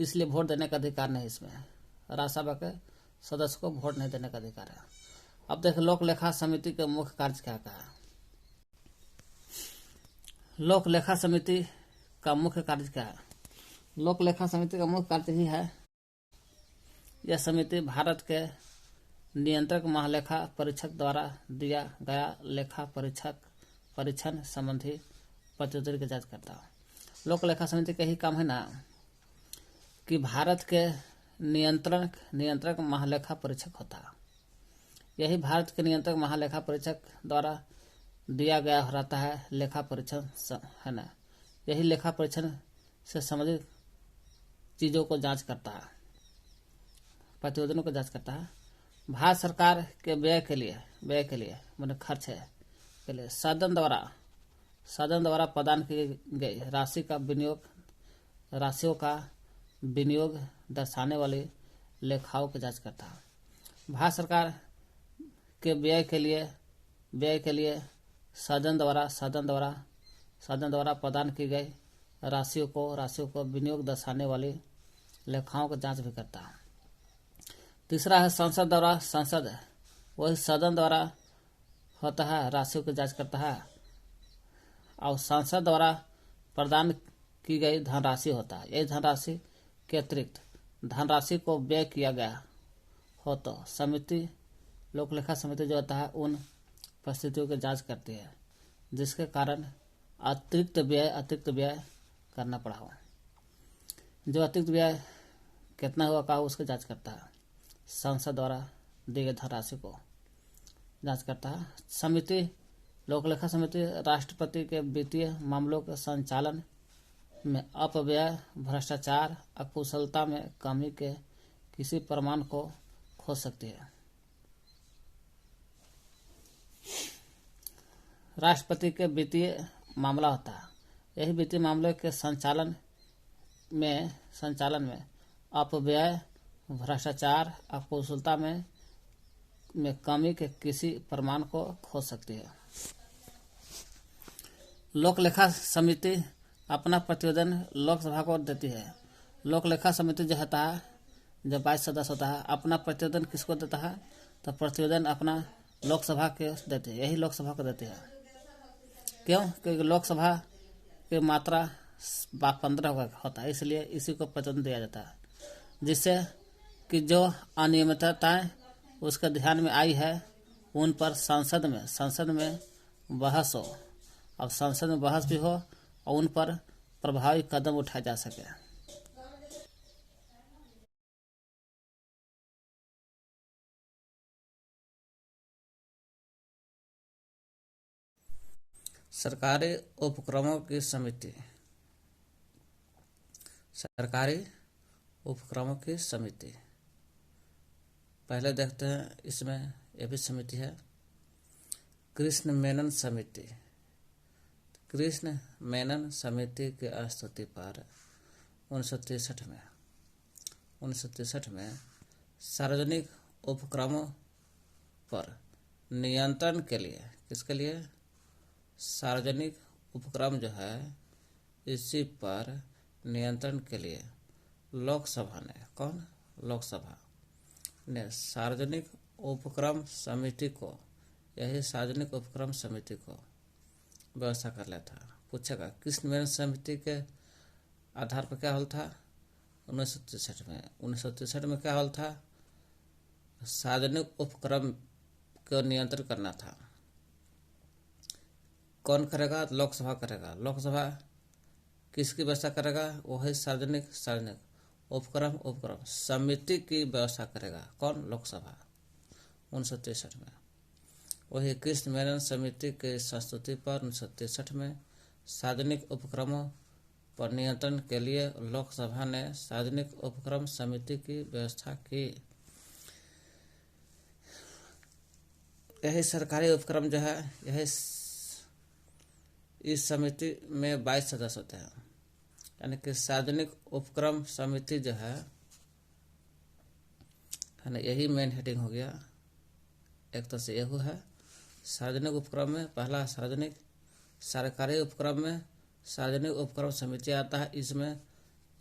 इसलिए वोट देने का अधिकार नहीं इसमें। राज्यसभा के सदस्य को वोट नहीं देने का अधिकार है। अब देखिए लोक लेखा समिति के मुख्य कार्य क्या है। लोक लेखा समिति का मुख्य कार्य क्या है? लोक लेखा समिति का मुख्य कार्य ही है, यह समिति भारत के नियंत्रक महालेखा परीक्षक द्वारा दिया गया लेखा परीक्षण संबंधी प्रतिवेदन की जांच करता है। लोक लेखा समिति का ही काम है ना कि भारत के नियंत्रक महालेखा परीक्षक होता है। यही भारत के नियंत्रक महालेखा परीक्षक द्वारा दिया गया रहता है लेखा परीक्षण है ना। यही लेखा परीक्षण से संबंधित चीजों को जांच करता है, प्रतिवेदनों को जांच करता है। भारत सरकार के व्यय के लिए मैंने खर्च है के लिए सदन द्वारा प्रदान की गई राशियों का विनियोग दर्शाने वाली लेखाओं की जांच करता है। भारत सरकार के व्यय के लिए सदन द्वारा प्रदान की गई राशियों को विनियोग दर्शाने वाली लेखाओं की जांच भी करता है। तीसरा है संसद वही सदन द्वारा होता है, राशियों की जांच करता है। और संसद द्वारा प्रदान की गई धनराशि होता है। यही धनराशि के अतिरिक्त धनराशि को व्यय किया गया हो तो समिति लोक लेखा समिति जो होता है उन परिस्थितियों की जांच करती है जिसके कारण अतिरिक्त व्यय करना पड़ा हो। जो अतिरिक्त व्यय कितना हुआ का उसकी जांच करता है संसद द्वारा दी गई धनराशि को। जांच करता है। समिति लोक लेखा समिति राष्ट्रपति के वित्तीय मामलों के संचालन में अपव्यय, भ्रष्टाचार, अकुशलता में कमी के किसी प्रमाण को खोज सकती है। राष्ट्रपति के वित्तीय मामला होता है। यही वित्तीय मामले के संचालन में अपव्यय, भ्रष्टाचार, अकुशलता में कमी के किसी प्रमाण को खोज सकती है। लोक लेखा समिति अपना प्रतिवेदन लोकसभा को देती है। लोक लेखा समिति जो होता है, जब 22 सदस्य होता है, अपना प्रतिवेदन किसको देता है? तो प्रतिवेदन अपना लोकसभा के देते हैं। यही लोकसभा को देते हैं। क्यों? क्योंकि लोकसभा की मात्रा 15 होता है, इसलिए इसी को प्रतिवेदन दिया जाता है, जिससे कि जो अनियमितताएं उसके ध्यान में आई है उन पर संसद में बहस हो। अब संसद में बहस भी हो और उन पर प्रभावी कदम उठाए जा सके। सरकारी उपक्रमों की समिति। सरकारी उपक्रमों की समिति पहले देखते हैं। इसमें यह भी समिति है कृष्ण मेनन समिति। कृष्ण मेनन समिति की स्तुति पर 1963 में सार्वजनिक उपक्रमों पर नियंत्रण के लिए, किसके लिए? सार्वजनिक उपक्रम जो है इसी पर नियंत्रण के लिए लोकसभा ने सार्वजनिक उपक्रम समिति को, यही सार्वजनिक उपक्रम समिति को व्यवस्था कर लिया था। पूछेगा कृष्ण मेनन समिति के आधार पर क्या हल था? 1963 में क्या हल था? सार्वजनिक उपक्रम को नियंत्रण करना था। कौन करेगा? लोकसभा करेगा। लोकसभा किसकी व्यवस्था करेगा? वही सार्वजनिक उपक्रम समिति की व्यवस्था करेगा। कौन? लोकसभा। 1963 में वही कृष्ण मेनन समिति के संस्तुति पर 1963 में सार्वजनिक उपक्रमों पर नियंत्रण के लिए लोकसभा ने सार्वजनिक उपक्रम समिति की व्यवस्था की। यही सरकारी उपक्रम जो है, यही इस समिति में 22 सदस्य होते हैं। यानी कि सार्वजनिक उपक्रम समिति जो है ना, यही मेन हेडिंग हो गया। एक तो से यह है सार्वजनिक उपक्रम में, पहला सरकारी उपक्रम में सार्वजनिक उपक्रम समिति आता है। इसमें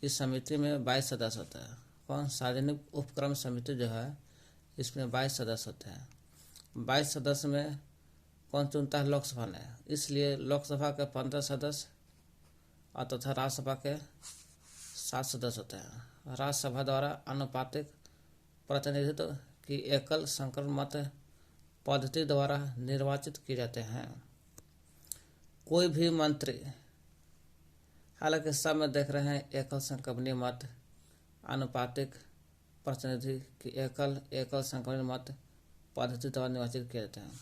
इस समिति में 22 सदस्य होते हैं। कौन? सार्वजनिक उपक्रम समिति जो है इसमें 22 सदस्य होते हैं। 22 सदस्य में कौन चुनता है? लोकसभा ने। इसलिए लोकसभा के 15 सदस्य और तथा राज्यसभा के 7 सदस्य होते हैं। राज्यसभा द्वारा आनुपातिक प्रतिनिधित्व की एकल संक्रमण मत पद्धति द्वारा निर्वाचित किए जाते हैं। कोई भी मंत्री, हालांकि सब में देख रहे हैं एकल संक्रमणीय मत आनुपातिक प्रतिनिधि की एकल संक्रमणीय मत पद्धति द्वारा निर्वाचित किए जाते हैं।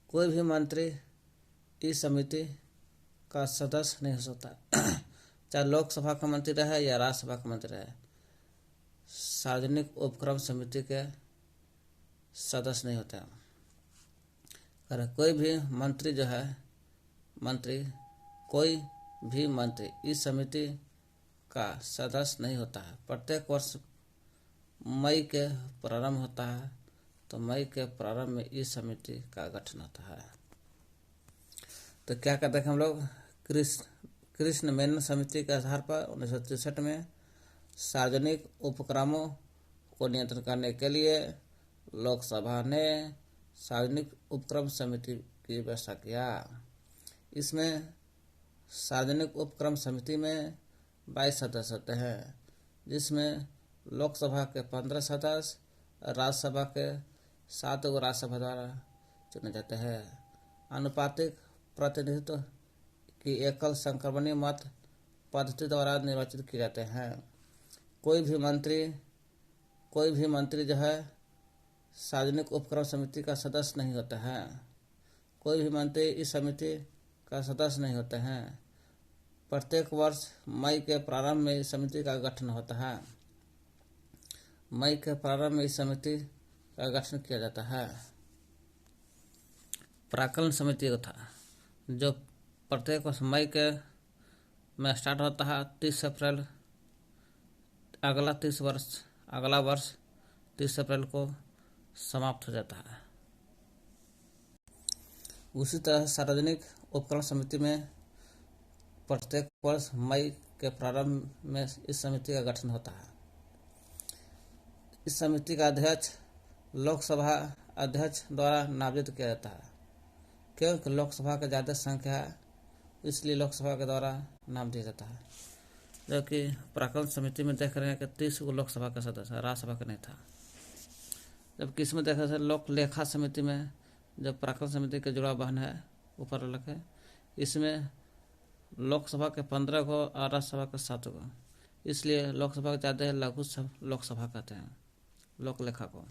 कोई भी मंत्री इस समिति का सदस्य नहीं हो सकता, चाहे लोकसभा का मंत्री रहे या राज्यसभा का मंत्री रहे, सार्वजनिक उपक्रम समिति के सदस्य नहीं होते। अगर कोई भी मंत्री जो है, कोई भी मंत्री इस समिति का सदस्य नहीं होता है। प्रत्येक वर्ष मई के प्रारंभ होता है, तो मई के प्रारंभ में इस समिति का गठन होता है। तो क्या करते हैं हम लोग? कृष्ण मेनन समिति के आधार पर 1963 में सार्वजनिक उपक्रमों को नियंत्रण करने के लिए लोकसभा ने सार्वजनिक उपक्रम समिति की व्यवस्था किया। इसमें सार्वजनिक उपक्रम समिति में 22 सदस्य होते हैं, जिसमें लोकसभा के 15 सदस्य, राज्यसभा के 7 राज्यसभा द्वारा चुने जाते हैं। आनुपातिक प्रतिनिधित्व की एकल संक्रमणीय मत पद्धति द्वारा निर्वाचित किए जाते हैं। कोई भी मंत्री जो है सार्वजनिक उपक्रम समिति का सदस्य नहीं होता है। कोई भी मंत्री इस समिति का सदस्य नहीं होते हैं। प्रत्येक वर्ष मई के प्रारंभ में इस समिति का गठन होता है। मई के प्रारंभ में इस समिति का गठन किया जाता है। प्राक्कलन समिति को था जो प्रत्येक वर्ष मई के में स्टार्ट होता है। 30 अप्रैल अगला वर्ष 30 अप्रैल को समाप्त हो जाता है। उसी तरह सार्वजनिक उपक्रम समिति में प्रत्येक वर्ष मई के प्रारंभ में इस समिति का गठन होता है। इस समिति का अध्यक्ष लोकसभा अध्यक्ष द्वारा नामित किया जाता है। क्योंकि लोकसभा की ज़्यादा संख्या है इसलिए लोकसभा के द्वारा नाम दिया जाता है। जबकि प्राक्कलन समिति में देख रहे हैं कि 30 को लोकसभा का सदस्य है, राज्यसभा का नहीं था। जबकि इसमें देखा जाए लोक लेखा समिति में जब प्राक्कलन समिति के जुड़ा बहन है ऊपर अलग है, इसमें लोकसभा के 15 को और राज्यसभा के 7 को, इसलिए लोकसभा के ज़्यादा है, लघु लोकसभा कहते हैं लोक लेखा को।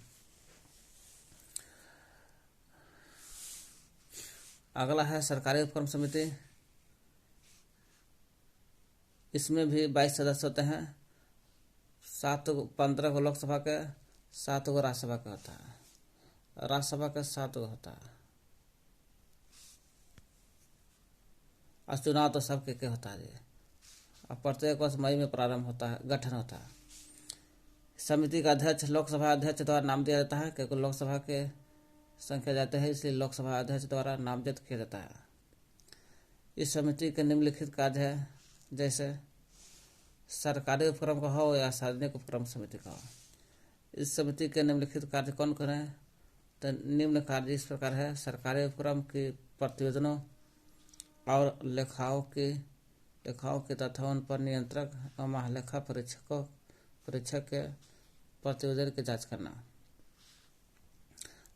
अगला है सरकारी उपक्रम समिति। इसमें भी 22 सदस्य होते हैं। 15 को लोकसभा के, 7 को राज्यसभा का होता है। राज्यसभा का 7 को होता है। और चुनाव तो सबके होता है। अब प्रत्येक वर्ष मई में प्रारंभ होता है, गठन होता है। समिति का अध्यक्ष लोकसभा अध्यक्ष द्वारा नाम दिया जाता है। क्योंकि लोकसभा के संख्या जाते हैं इसलिए लोकसभा अध्यक्ष द्वारा नामजद किया जाता है। इस समिति के निम्नलिखित कार्य है, जैसे सरकारी उपक्रम का हो या सार्वजनिक उपक्रम समिति का हो। इस समिति के निम्नलिखित कार्य कौन करें? तो निम्न कार्य इस प्रकार है। सरकारी उपक्रम की प्रतिवेदनों और लेखाओं के तथा उन पर नियंत्रक और महालेखा परीक्षक के प्रतिवेदन की जांच करना।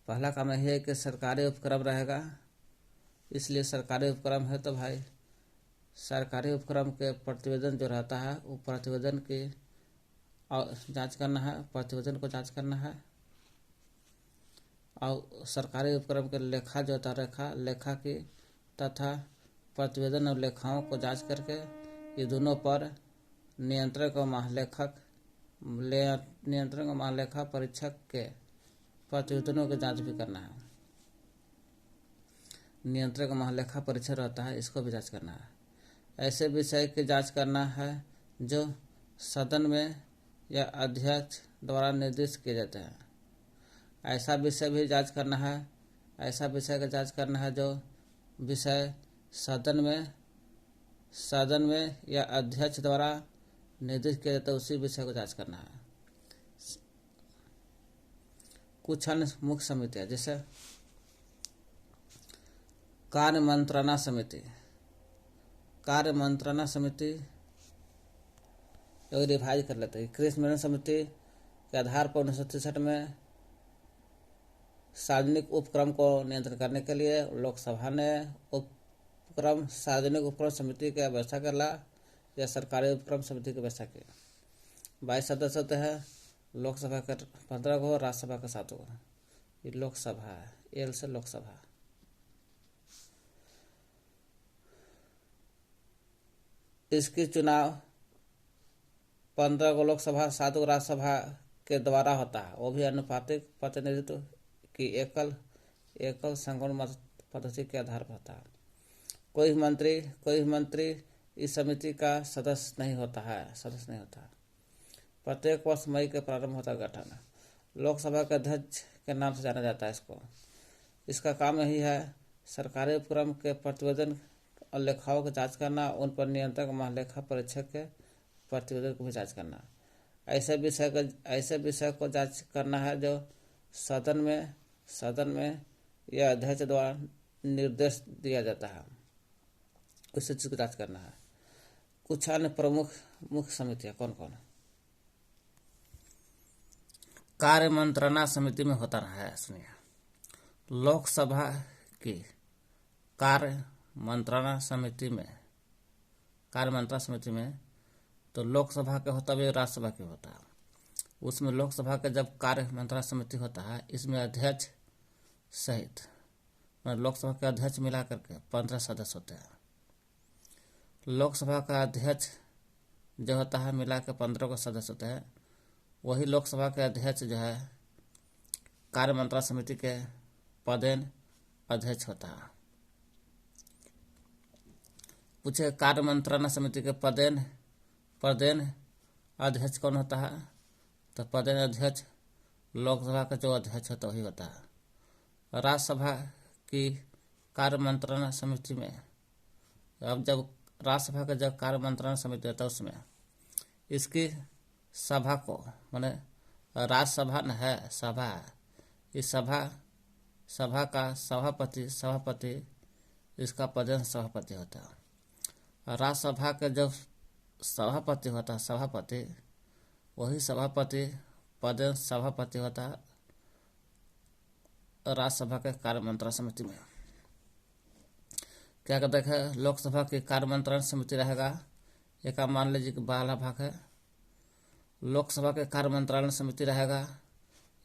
पहला काम यह है कि सरकारी उपक्रम रहेगा, इसलिए सरकारी उपक्रम है तो भाई सरकारी उपक्रम के प्रतिवेदन जो रहता है वो प्रतिवेदन की जांच करना है, प्रतिवेदन को जांच करना है। और सरकारी उपक्रम के लेखा जो होता है लेखा की तथा प्रतिवेदन और लेखाओं को जांच करके ये दोनों पर नियंत्रक और महालेखा परीक्षक के प्रतिवेदनों की जांच भी करना है। नियंत्रक और महालेखा परीक्षक रहता है, इसको भी जांच करना है। ऐसे विषय की जांच करना है जो सदन में या अध्यक्ष द्वारा निर्दिष्ट किए जाते हैं। ऐसा विषय भी जांच करना है। ऐसा विषय का जांच करना है जो विषय सदन में या अध्यक्ष द्वारा निर्दिष्ट किया जाता है, उसी विषय को जांच करना है। कुछ अन्य मुख्य समितियां जैसे कार्य मंत्रणा समिति रिवाइज कर लेते हैं। कृषि मेलन समिति के आधार पर 1963 में सार्वजनिक उपक्रम को नियंत्रण करने के लिए लोकसभा ने सार्वजनिक उपक्रम समिति की व्यवस्था करला या सरकारी उपक्रम समिति की व्यवस्था की। 22 सदस्य होते हैं। लोकसभा के 15 को, राज्यसभा के 7 को। ये लोकसभा है, एल से लोकसभा। इसकी चुनाव 15 को लोकसभा, 7 को राज्यसभा के द्वारा होता है। वो भी अनुपातिक प्रतिनिधित्व की एकल संगुण मत पद्धति के आधार पर होता है। कोई मंत्री इस समिति का सदस्य नहीं होता। प्रत्येक वर्ष मई के प्रारंभ होता है गठन। लोकसभा के अध्यक्ष के नाम से जाना जाता है इसको। इसका काम यही है सरकारी उपक्रम के प्रतिवेदन और लेखाओं की जांच करना, उन पर नियंत्रक महालेखा परीक्षक के प्रतिवेदन को भी जांच करना। ऐसे विषय को जांच करना है जो सदन में या अध्यक्ष द्वारा निर्देश दिया जाता है, उस चीज की जांच करना है। कुछ अन्य प्रमुख मुख्य समितियां कौन कौन है? कार्य मंत्रणा समिति में होता रहा है, सुनिए। लोकसभा की कार्य मंत्रणा समिति में तो लोकसभा के होता भी राज्यसभा के होता है। उसमें लोकसभा के जब कार्य मंत्रणा समिति होता है, इसमें अध्यक्ष सहित लोकसभा के अध्यक्ष मिला करके 15 सदस्य होते हैं। लोकसभा का अध्यक्ष जो होता है मिला के 15 को सदस्य होते हैं। वही लोकसभा के अध्यक्ष जो है कार्य मंत्रणा समिति के पदेन अध्यक्ष होता है। पूछे कार्य मंत्रणा समिति के पदेन अध्यक्ष कौन होता है? तो पदेन अध्यक्ष लोकसभा का जो अध्यक्ष होता वही होता है। राज्यसभा की कार्य मंत्रणा समिति में अब जब राज्यसभा का जब कार्य मंत्रणा समिति होता है उसमें इसकी सभा को माने राज्यसभा न है सभा, इस सभा का सभापति इसका पदेन सभापति होता है। राज्यसभा के जब सभापति होता है सभापति, वही सभापति पदेन सभापति होता है राज्यसभा के कार्य मंत्रणा समिति में। क्या कहते हैं? लोकसभा की कार्य मंत्रणा समिति रहेगा, एक मान लीजिए कि पहला भाग है। लोकसभा के कार्य मंत्रणा समिति रहेगा,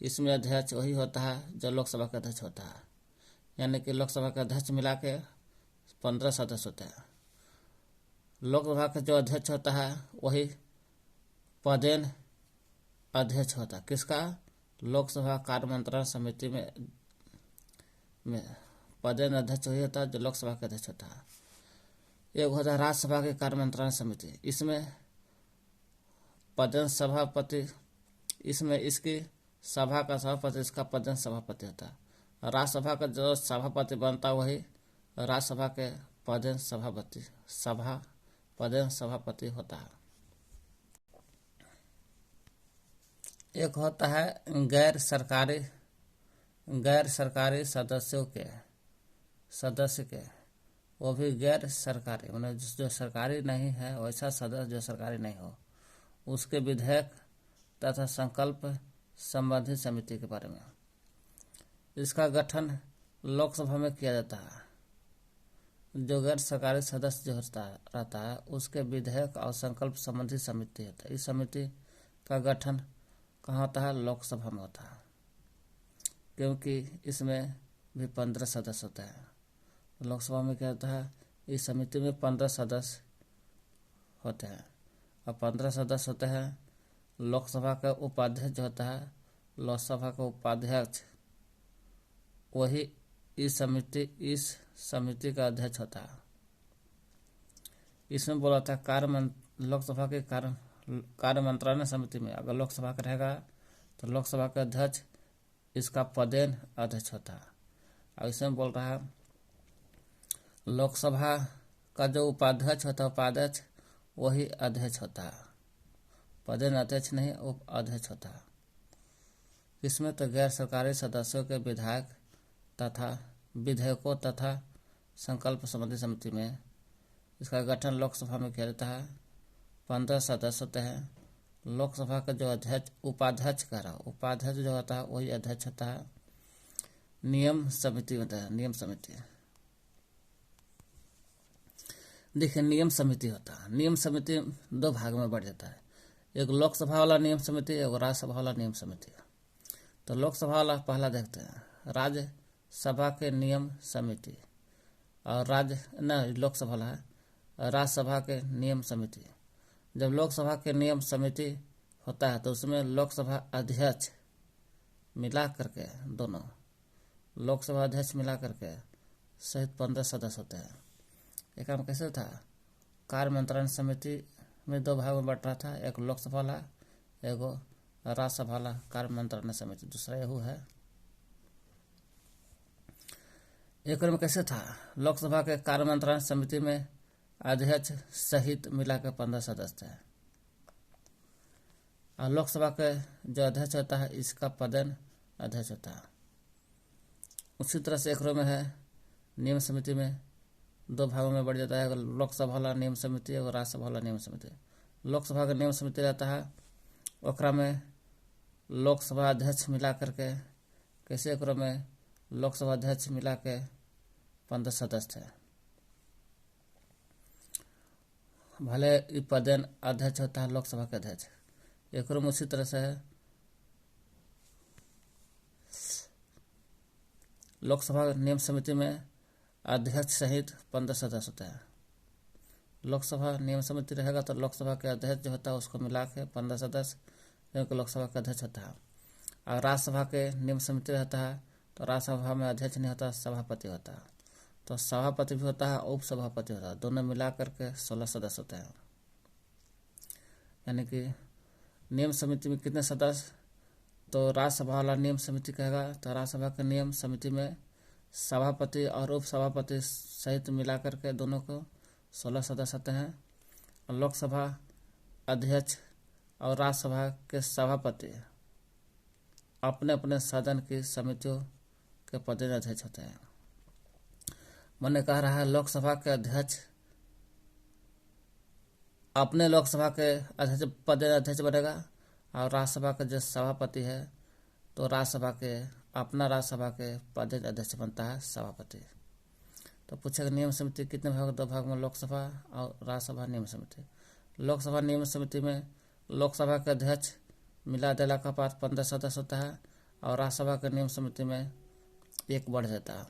इसमें अध्यक्ष वही होता है जो लोकसभा का अध्यक्ष होता है, यानी कि लोकसभा के अध्यक्ष मिला के 15 सदस्य होते हैं। लोकसभा का जो अध्यक्ष होता है वही पदेन अध्यक्ष होता है। किसका? लोकसभा कार्य मंत्रणा समिति में पदेन अध्यक्ष वही होता है जो लोकसभा का अध्यक्ष होता है। एक होता है राज्यसभा के कार्य मंत्रणा समिति, इसमें पदेन सभापति, इसमें इसकी सभा का सभापति इसका पदेन सभापति होता है। राज्यसभा का जो सभापति बनता है वही राज्यसभा के पदेन सभापति होता है। एक होता है गैर सरकारी सदस्य के, वो भी गैर सरकारी मतलब जो सरकारी नहीं है वैसा सदस्य जो सरकारी नहीं हो, उसके विधेयक तथा संकल्प संबंधित समिति के बारे में। इसका गठन लोकसभा में किया जाता है। जो गैर सरकारी सदस्य जो रहता है उसके विधेयक और संकल्प संबंधित समिति होता है। इस समिति का गठन कहाँ होता है? लोकसभा में होता है, क्योंकि इसमें भी 15 सदस्य होते हैं। लोकसभा में क्या होता है? इस समिति में 15 सदस्य होते हैं और 15 सदस्य होते हैं। लोकसभा का उपाध्यक्ष जो होता है, लोकसभा का उपाध्यक्ष वही इस समिति का अध्यक्ष होता है। इसमें बोला था लोकसभा के कार्य मंत्रणा समिति में अगर लोकसभा का रहेगा तो लोकसभा का अध्यक्ष इसका पदेन अध्यक्ष होता है। और इसमें बोल रहा है लोकसभा का जो उपाध्यक्ष होता है उपाध्यक्ष वही अध्यक्ष होता है, पदेन अध्यक्ष नहीं उप अध्यक्ष होता है। इसमें तो गैर सरकारी सदस्यों के विधेयकों तथा संकल्प संबंधी समिति में इसका गठन लोकसभा में किया जाता है। 15 सदस्य होते हैं। लोकसभा का जो उपाध्यक्ष जो होता है वही अध्यक्ष होता है। नियम समिति होता है, नियम समिति। देखिए नियम समिति होता है, नियम समिति 2 भाग में बढ़ जाता है, एक लोकसभा वाला नियम समिति और राज्यसभा वाला नियम समिति। तो लोकसभा वाला पहला देखते हैं, राज्यसभा के नियम समिति और लोकसभा वाला है राज्यसभा के नियम समिति। जब लोकसभा के नियम समिति होता है तो उसमें लोकसभा अध्यक्ष मिला करके दोनों लोकसभा अध्यक्ष मिला करके सहित 15 सदस्य होते हैं। एक काम कैसे था? कार्य मंत्रणा समिति में 2 भाग में बट रहा था, एक लोकसभा वाला एक राज्यसभा वाला कार्य मंत्रणा समिति, दूसरा यहू है। एक में कैसे था? लोकसभा के कार्य मंत्रणा समिति में अध्यक्ष सहित मिलाकर 15 सदस्य है और लोकसभा के जो अध्यक्ष होता है इसका पदेन अध्यक्ष होता है। उसी तरह से एक में है नियम समिति में 2 भागों में बढ़ जाता है, लोकसभा वाला नियम समिति और राज्यसभा वाला नियम समिति। लोकसभा का नियम समिति रहता है, ओकरा में लोकसभा अध्यक्ष मिला करके कैसे ओकरा में लोकसभा अध्यक्ष मिला के 15 सदस्य है। भले पदेन अध्यक्ष होता है लोकसभा के अध्यक्ष। एक में उसी तरह से है लोकसभा नियम समिति में अध्यक्ष सहित 15 सदस्य होते हैं। लोकसभा नियम समिति रहेगा तो लोकसभा के अध्यक्ष जो होता है उसको मिला के 15 सदस्य क्योंकि लोकसभा का अध्यक्ष होता है। और राज्यसभा के नियम समिति रहता है तो राज्यसभा में अध्यक्ष नहीं होता, सभापति होता है। तो सभापति भी होता है, उप सभापति होता है, दोनों मिला करके 16 सदस्य होते हैं। यानी कि नियम समिति में कितने सदस्य, तो राज्यसभा वाला नियम समिति कहेगा तो राज्यसभा के नियम समिति में सभापति और उप सभापति सहित मिला करके दोनों को 16 सदस्य होते हैं। और लोकसभा अध्यक्ष और राज्यसभा के सभापति अपने अपने सदन की समितियों के पदेन अध्यक्ष होते हैं। मैंने कह रहा है लोकसभा के अध्यक्ष अपने लोकसभा के अध्यक्ष पदेन अध्यक्ष बनेगा और राज्यसभा का जो सभापति है तो राज्यसभा के अपना राज्यसभा के पदेन अध्यक्ष बनता है सभापति। तो पूछेगा नियम समिति कितने भाग, 2 भाग में लोकसभा और राज्यसभा नियम समिति। लोकसभा नियम समिति में लोकसभा के अध्यक्ष मिला देला का पास 15 सदस्य होता है और राज्यसभा के नियम समिति में 1 बढ़ जाता है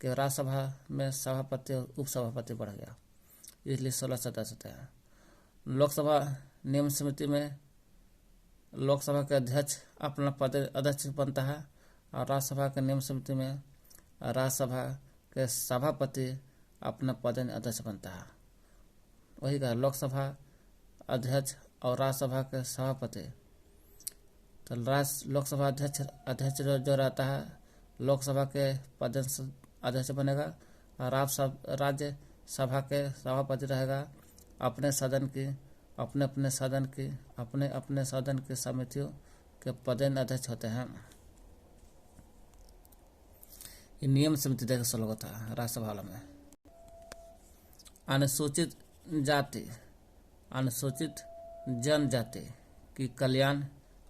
कि राज्यसभा में सभापति और उप सभापति बढ़ गया, इसलिए 16 सदस्य होते हैं। लोकसभा नियम समिति में लोकसभा के अध्यक्ष अपना पद अध्यक्ष बनता है और राज्यसभा के नियम समिति में राज्यसभा के सभापति अपना पद अध्यक्ष बनता है। वही का लोकसभा अध्यक्ष और राज्यसभा के सभापति। तो लोकसभा अध्यक्ष जो रहता है लोकसभा के पद अध्यक्ष बनेगा और राज्यसभा के सभापति रहेगा अपने अपने सदन की समितियों के पदेन अध्यक्ष होते हैं। ये नियम समिति देखो सलग होता है राज्यसभा में। अनुसूचित जाति अनुसूचित जनजाति की कल्याण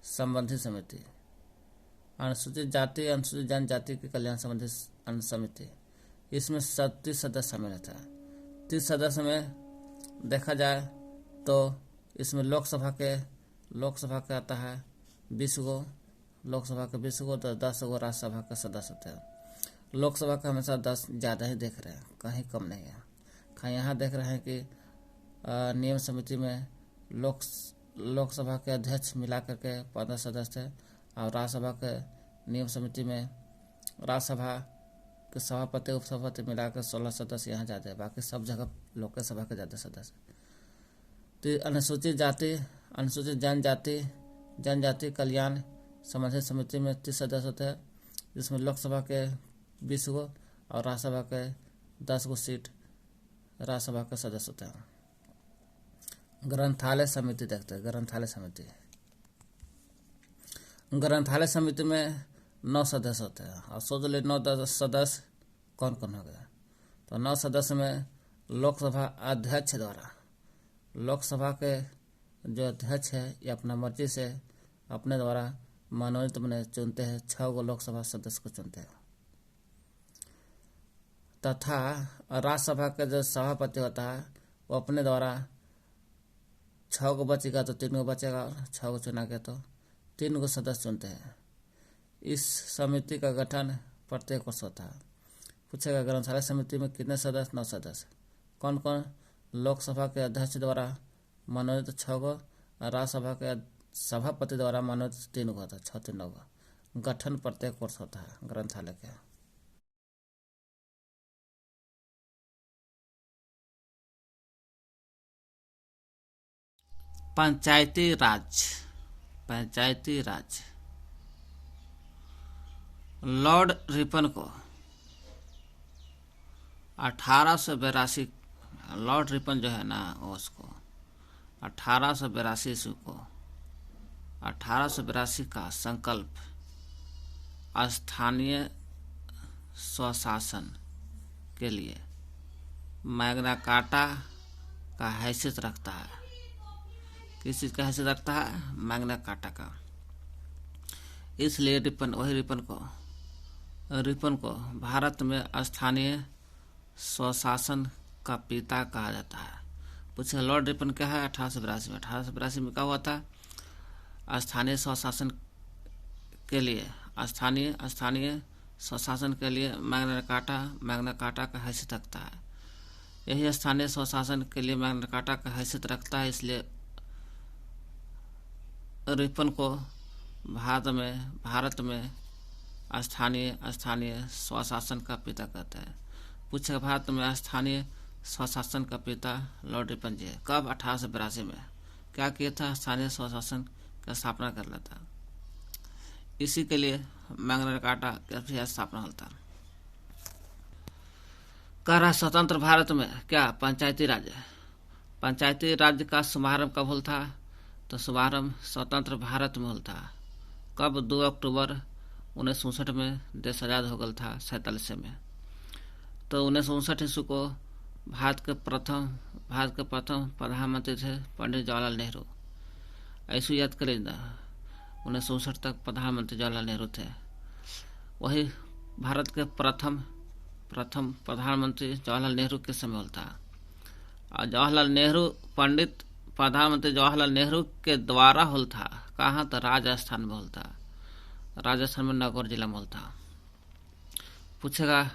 संबंधी समिति। अनुसूचित जाति अनुसूचित जनजाति की कल्याण संबंधी समिति, इसमें 37 सदस्य शामिल रहता है। 30 सदस्य में देखा जाए तो इसमें लोकसभा के आता है 20 गो, लोकसभा के 20 गो, तो 10 गो राज्यसभा के सदस्य होते हैं। लोकसभा का हमेशा 10 ज़्यादा ही देख रहे हैं, कहीं कम नहीं है। यहाँ देख रहे हैं कि नियम समिति में लोकसभा के अध्यक्ष मिला करके 15 सदस्य थे और राज्यसभा के नियम समिति में राज्यसभा के सभापति उपसभापति मिलाकर 16 सदस्य यहाँ जाते हैं, बाकी सब जगह लोकसभा के ज़्यादा सदस्य। तो अनुसूचित जाति अनुसूचित जनजाति कल्याण संबंधी समिति में 30 सदस्य होते हैं, जिसमें लोकसभा के 20 गो और राज्यसभा के 10 गो सीट राज्यसभा के सदस्य होते हैं। ग्रंथालय समिति देखते हैं। ग्रंथालय समिति में 9 सदस्य होते हैं और सोच ले 9 सदस्य कौन कौन हो गया। तो 9 सदस्य में लोकसभा अध्यक्ष द्वारा, लोकसभा के जो अध्यक्ष है ये अपना मर्जी से अपने द्वारा मनोनीत बने चुनते हैं, 6 गो लोकसभा सदस्य को चुनते हैं। तथा राज्यसभा के जो सभापति होता है वो अपने द्वारा 6 गो बचेगा तो 3 गो बचेगा, 6 गो चुना के तो 3 गो सदस्य चुनते हैं। इस समिति का गठन प्रत्येक वर्ष होता है। पूछेगा ग्रंथालय समिति में कितने सदस्य, 9 सदस्य। कौन कौन, लोकसभा के अध्यक्ष द्वारा मनोनीत 6 गो, राज्यसभा के सभापति द्वारा मनोनीत 3 गो होता है, 6 3 9 गो। गठन प्रत्येक वर्ष होता है ग्रंथालय के। पंचायती राज लॉर्ड रिपन को 1882, लॉर्ड रिपन जो है ना उसको 1882 ईस्वी को 1882 का संकल्प स्थानीय स्वशासन के लिए मैग्ना कार्टा का हैसियत रखता है। किस चीज़ का हैसियत रखता है? मैग्ना कार्टा का। इसलिए रिपन को भारत में स्थानीय स्वशासन का पिता कहा जाता है। पूछे लॉर्ड रिपन क्या है? 1882 में 1882 में क्या हुआ था? स्थानीय स्वशासन के लिए स्थानीय स्वशासन के लिए मैग्ना कार्टा का हैसियत रखता है। यही स्थानीय स्वशासन के लिए मैग्ना कार्टा का हैसियत रखता है, इसलिए रिपन को भारत में स्थानीय स्वशासन का पिता कहते हैं। पूछे भारत में स्थानीय स्वशासन का पिता लॉर्ड रिपन जी है। कब? 1882 में। क्या किया था? स्थानीय स्वशासन की स्थापना कर लेता। इसी के लिए मैग्ना कार्टा की स्थापना होता। कह रहा स्वतंत्र भारत में क्या पंचायती राज है। पंचायती राज्य का शुभारंभ कब हुआ था? तो शुभारंभ स्वतंत्र भारत में हुआ था। कब? 2 अक्टूबर 1959 में देश आजाद हो गया था 47 में। तो 1959 ईस्वी को भारत के प्रथम प्रधानमंत्री थे पंडित जवाहरलाल नेहरू। ऐसे याद करें ना, 1959 तक प्रधानमंत्री जवाहरलाल नेहरू थे। वही भारत के प्रथम प्रधानमंत्री जवाहरलाल नेहरू के समय होता। और जवाहरलाल नेहरू प्रधानमंत्री जवाहरलाल नेहरू के द्वारा होल था। कहाँ? तो राजस्थान में होल था। राजस्थान में नागौर जिला में होल था। पूछेगा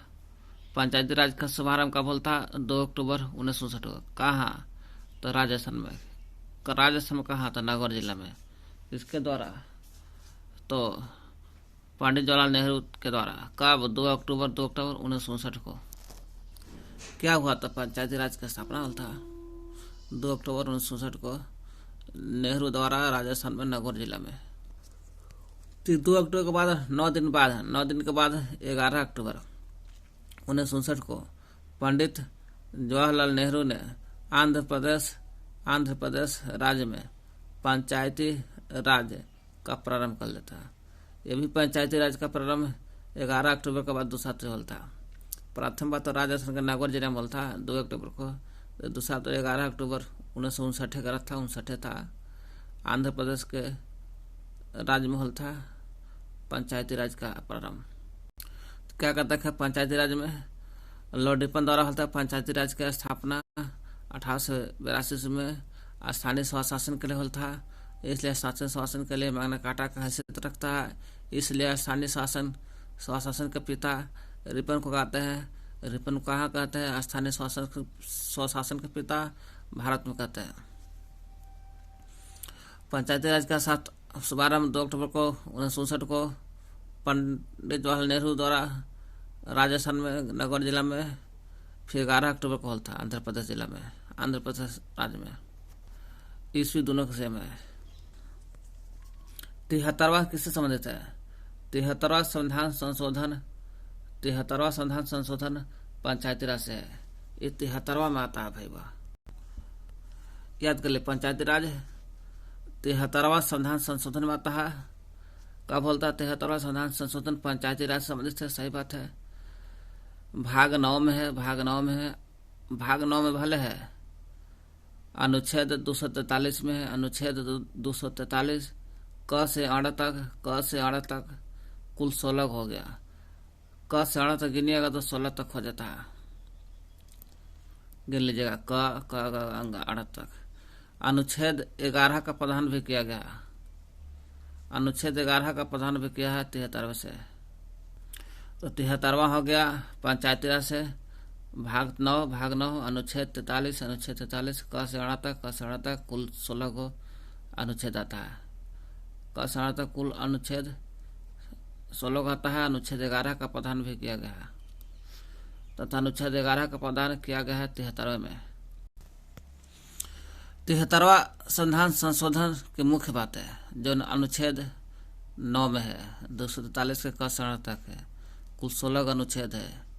पंचायती राज का शुभारंभ कब होता? 2 अक्टूबर 1959 को। कहाँ? तो राजस्थान में। राजस्थान में कहाँ? तो नागौर जिला में। इसके द्वारा तो पंडित जवाहरलाल नेहरू के द्वारा। कब? 2 अक्टूबर 1959 को। क्या हुआ था? पंचायती राज का स्थापना हुआ था 2 अक्टूबर 1959 को नेहरू द्वारा राजस्थान में नागौर जिला में। 2 अक्टूबर के बाद 9 दिन के बाद 11 अक्टूबर 1959 को पंडित जवाहरलाल नेहरू ने आंध्र प्रदेश राज्य में पंचायती राज का प्रारंभ कर लेता। ये भी पंचायती राज का प्रारंभ 11 अक्टूबर के बाद दूसरा तो होता। प्रथम बात तो राजस्थान के नागौर जिला में होता था 2 अक्टूबर को। दूसरा तो 11 अक्टूबर 1959 का था 59 था। आंध्र प्रदेश के राज्य में होता था पंचायती राज का प्रारंभ। तो क्या कहता है पंचायती राज में? लॉर्ड रिपन द्वारा होता है पंचायती राज की स्थापना 1882 में। स्थानीय स्वशासन के लिए होता था, इसलिए स्थानीय स्वशासन के लिए मैग्ना कार्टा का हैसियत रखता है। इसलिए स्थानीय स्वशासन के पिता रिपन को कहते हैं। रिपन को कहाँ कहते हैं? स्थानीय स्वशासन के पिता भारत में कहते हैं। पंचायती राज का शुभारंभ 2 अक्टूबर को 1959 को पंडित जवाहरलाल नेहरू द्वारा राजस्थान में नागौर जिला में, फिर 11 अक्टूबर को होता आंध्र प्रदेश राज्य में। ईस्वी दोनों के सेम है। 73वां किससे संबंधित है? 73वां संविधान संशोधन पंचायती राज से है। ये 73वां में आता है भाई। वाह, याद कर ले। पंचायती राज 73वां संविधान संशोधन में आता है। कब बोलता है? 73वां संविधान संशोधन पंचायती राज से संबंधित है। सही बात है। भाग 9 में है। भाग 9 में भले है। अनुच्छेद 243 में है। अनुच्छेद 243 क से अड़ तक कुल 16 हो गया। क से अड़ तक गिनिएगा तो 16 तक हो जाता है। गिन लीजिएगा क अड़ तक। अनुच्छेद 11 का प्रावधान भी किया गया। अनुच्छेद 11 का प्रावधान भी किया है 73 से। तो 73वां हो गया पंचायती राज से। भाग 9 अनुच्छेद 43 क से अड़ तक कुल 16 को अनुच्छेद आता है। क से अड़ तक कुल अनुच्छेद 16 का आता है। अनुच्छेद 11 का प्रावधान भी किया गया है तथा अनुच्छेद 11 का प्रावधान किया गया है 73वें में। 73वां संविधान संशोधन की मुख्य बात है जो अनुच्छेद 9 में है। 243 के क से अड़ तक है। कुल 16 का अनुच्छेद है।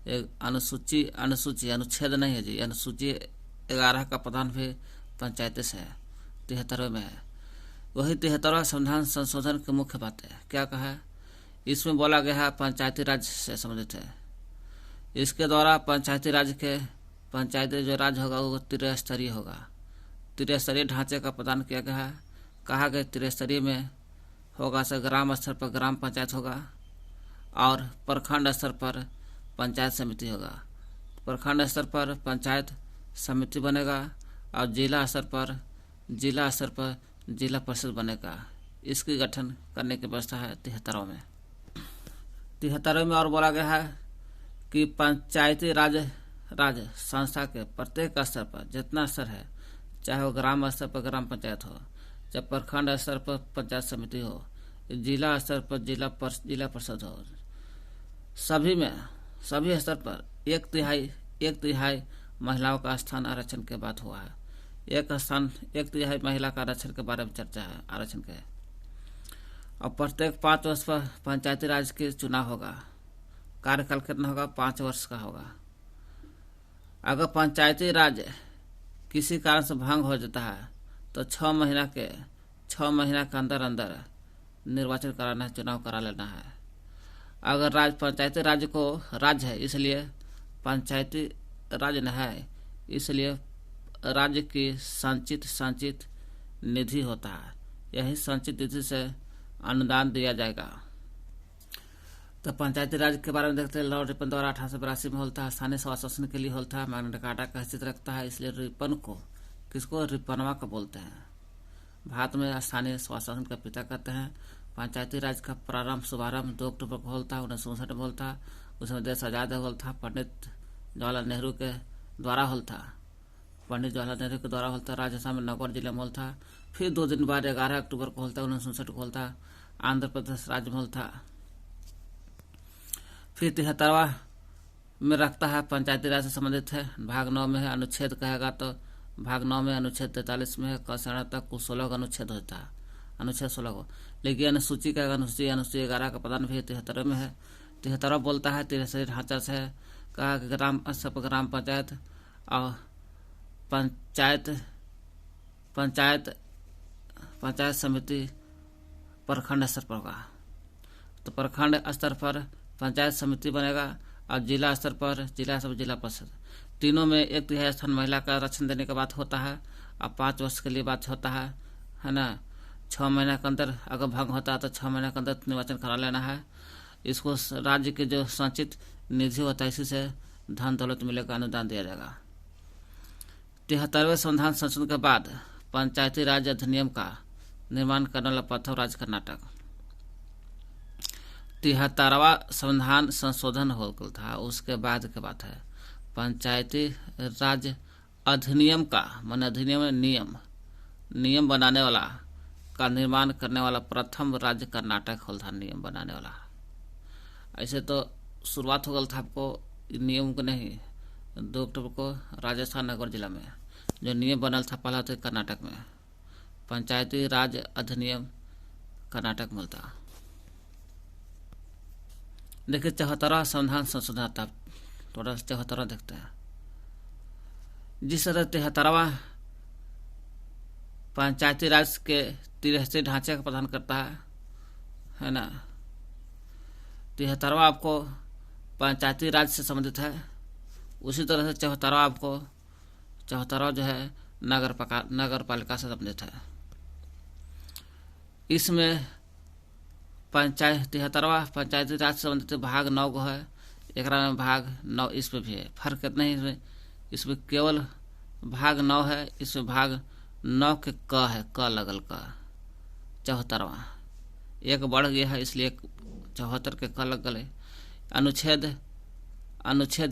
एक अनुच्छेद नहीं है जी। अनुसूची 11 का प्रावधान भी पंचायती से है 73वें में है। वही 73वां संविधान संशोधन की मुख्य बात है। क्या कहा है? इसमें बोला गया है पंचायती राज से संबंधित है। इसके द्वारा पंचायती जो राज होगा वो त्रिस्तरीय होगा। त्रिस्तरीय ढांचे का प्रदान किया गया है। कहा गया त्रिस्तरीय में होगा से ग्राम स्तर पर ग्राम पंचायत होगा और प्रखंड स्तर पर पंचायत समिति होगा। प्रखंड स्तर पर पंचायत समिति बनेगा और जिला स्तर पर जिला परिषद बनेगा। इसकी गठन करने की व्यवस्था है 73 में। 73वें में और बोला गया है कि पंचायती राज संस्था के प्रत्येक स्तर पर, जितना स्तर है, चाहे वो ग्राम स्तर पर ग्राम पंचायत हो, चाहे प्रखंड स्तर पर पंचायत समिति हो, जिला स्तर पर जिला परिषद हो, सभी स्तर पर एक तिहाई महिलाओं का स्थान आरक्षण के बाद हुआ है। एक तिहाई महिला का आरक्षण के बारे में चर्चा है आरक्षण के। और प्रत्येक 5 वर्ष पर पंचायती राज के चुनाव होगा। कार्यकाल कितना होगा? 5 वर्ष का होगा। अगर पंचायती राज किसी कारण से भंग हो जाता है तो 6 महीना के अंदर निर्वाचन कराना है, चुनाव करा लेना है। अगर पंचायती राज को राज्य है, इसलिए पंचायती राज न है, इसलिए राज्य की संचित निधि होता है। यही संचित निधि से अनुदान दिया जाएगा। तो पंचायती राज के बारे में देखते हैं। लॉर्ड रिपन द्वारा 1882 में होता है। स्थानीय स्वशासन के लिए होता है। मैग्ना कार्टा का हैसियत रखता है, इसलिए रिपन को किसको रिपनवा का बोलते हैं। भारत में स्थानीय स्वशासन का पिता कहते हैं। पंचायती राज का शुभारंभ 2 अक्टूबर को होता है 1959 में होता। उसमें देश आजाद होल था। पंडित जवाहरलाल नेहरू के द्वारा होल था। राजस्थान में नगौर जिला में होल था। फिर 2 दिन बाद 11 अक्टूबर को होता 1959 को होता आंध्र प्रदेश राज्य में होल था। फिर 73वां में रखता है पंचायती राज से संबंधित है। भाग 9 में है। अनुच्छेद कहेगा तो भाग 9 में अनुच्छेद 43 में है। क से तक कुल 16 का अनुच्छेद होता है। अनुच्छेद 16 को। लेकिन अनुसूची कहेगा अनुसूची 11 का प्रदान भी 73 में है। 73वां बोलता है 73 ढांचा से कहा कि ग्राम पंचायत और पंचायत समिति प्रखंड स्तर पर होगा। तो प्रखंड स्तर पर पंचायत समिति बनेगा और जिला स्तर पर जिला परिषद। तीनों में 1/3 स्थान महिला का आरक्षण देने के बाद होता है। और 5 वर्ष के लिए बात होता है ना। 6 महीने के अंदर अगर भंग होता है तो 6 महीने के अंदर निर्वाचन करा लेना है। इसको राज्य के जो संचित निधि होता है, इसी से धन दौलत मिलेगा, अनुदान दिया जाएगा। 73वें संविधान संशोधन के बाद पंचायती राज अधिनियम का निर्माण करने वाला प्रथम राज्य कर्नाटक। 73वां संविधान संशोधन हो गया था, उसके बाद की बात है। पंचायती राज अधिनियम का मान अधिनियम नियम बनाने वाला का निर्माण करने वाला प्रथम राज्य कर्नाटक होल था। नियम बनाने वाला ऐसे तो शुरुआत हो गया था आपको नियम को नहीं 2 अक्टूबर को राजस्थान नगर जिला में जो नियम बनल था पहला तो कर्नाटक में। पंचायती राज अधिनियम कर्नाटक में था। देखिए 74वां संविधान संशोधन था। थोड़ा 74वां देखते हैं। जिस तरह 73वां पंचायती राज के 83 ढांचे का प्रदान करता है ना। 73वां आपको पंचायती राज से संबंधित है। उसी तरह से 74वां जो है नगर पालिका से संबंधित है। इसमें 73वां पंचायती राज से संबंधित भाग 9 को है। एक में भाग 9 इसमें भी है। फर्क कितना है इसमें केवल भाग 9 है। इसमें भाग 9 के क है, क लगल क। 74वां एक बढ़ गया है, इसलिए 74 के क लग गए। अनुच्छेद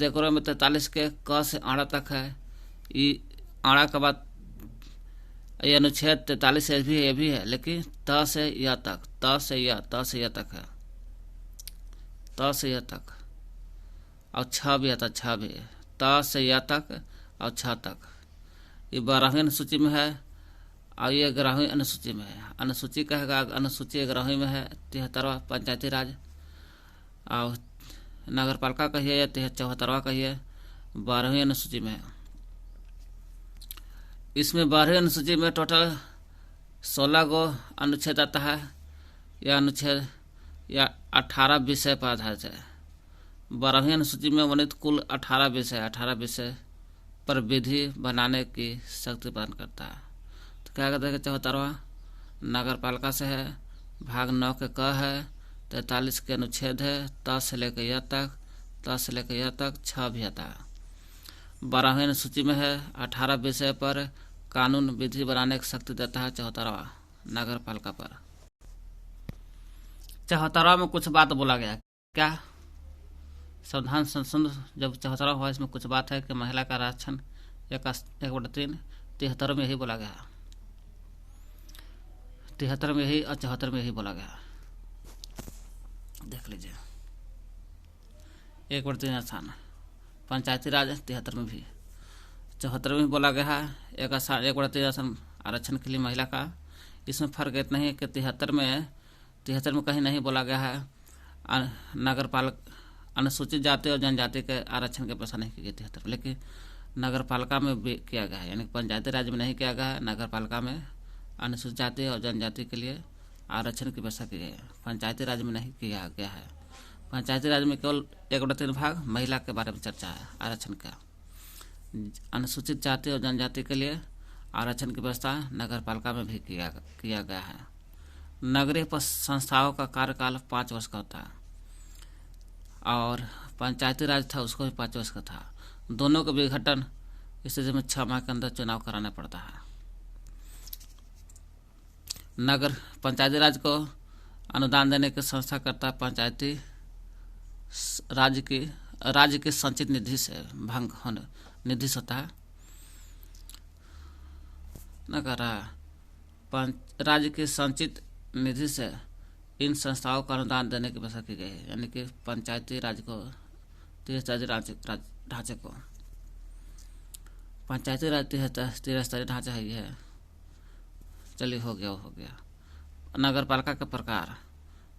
1 में 43 के क से आड़ा तक है। ये आड़ा के बाद ये अनुच्छेद 43 ये भी है, लेकिन त से य तक है। त से य तक और छ भी आता, छ भी त से य तक और छ तक। ये 12वीं अनुसूची में है और ये 11वीं अनुसूची में है। अनुसूची कहेगा अनुसूची 11वीं में है 73वां पंचायती राज और नगर पालिका कहिए या 74वां कहिए 12वीं अनुसूची में है। इसमें 12वीं अनुसूची में टोटल 16 गो अनुच्छेद आता है। यह अनुच्छेद या 18 विषय पर आधारित है। 12वीं अनुसूची में वर्णित कुल 18 विषय पर विधि बनाने की शक्ति प्रदान करता है। तो क्या कहते हैं कि 74वां नगर पालिका से है। भाग 9 के क है। 43 के अनुच्छेद है। त से लेकर य तक छ भी आता है। 12वीं अनुसूची में है 18 विषय पर कानून विधि बनाने की शक्ति देता है 74वां नगर पालिका पर। 74वां में कुछ बात बोला गया क्या संविधान संशोधन जब 74 हुआ, इसमें कुछ बात है कि महिला का आरक्षण 1/3 में यही बोला गया, 73 में यही और 74 में यही बोला गया। देख लीजिए 1/3 स्थान पंचायती राज 73 में भी, 74 में बोला गया है 1/3 आरक्षण के लिए महिला का। इसमें फर्क इतना ही है कि 73 में कहीं नहीं बोला गया है नगर पालिक अनुसूचित जाति और जनजाति के आरक्षण की व्यवस्था नहीं की गई 73 में, लेकिन नगर पालिका में भी किया गया है, यानी पंचायती राज में नहीं किया गया है, नगर पालिका में अनुसूचित जाति और जनजाति के लिए आरक्षण की व्यवस्था की गई है, पंचायती राज में नहीं किया गया है। पंचायती राज में केवल 1/3 भाग महिला के बारे में चर्चा है आरक्षण का। अनुसूचित जाति और जनजाति के लिए आरक्षण की व्यवस्था नगर पालिका में भी किया गया है। नगरीय संस्थाओं का कार्यकाल 5 वर्ष का होता है और पंचायती राज था उसको भी 5 वर्ष का था। दोनों के विघटन स्थिति में 6 माह के अंदर चुनाव कराना पड़ता है। नगर पंचायती राज को अनुदान देने की संस्था करता है पंचायती राज्य की संचित निधि से भंग होने निधि से होता है न कर रहा राज्य की संचित निधि से इन संस्थाओं को अनुदान देने की व्यवस्था की गई है, यानी कि पंचायती राज को त्रिस्तरीय ढांचे को पंचायती राज त्रिस्तरीय ढांचा है ये। चलिए हो गया। नगर पालिका के प्रकार।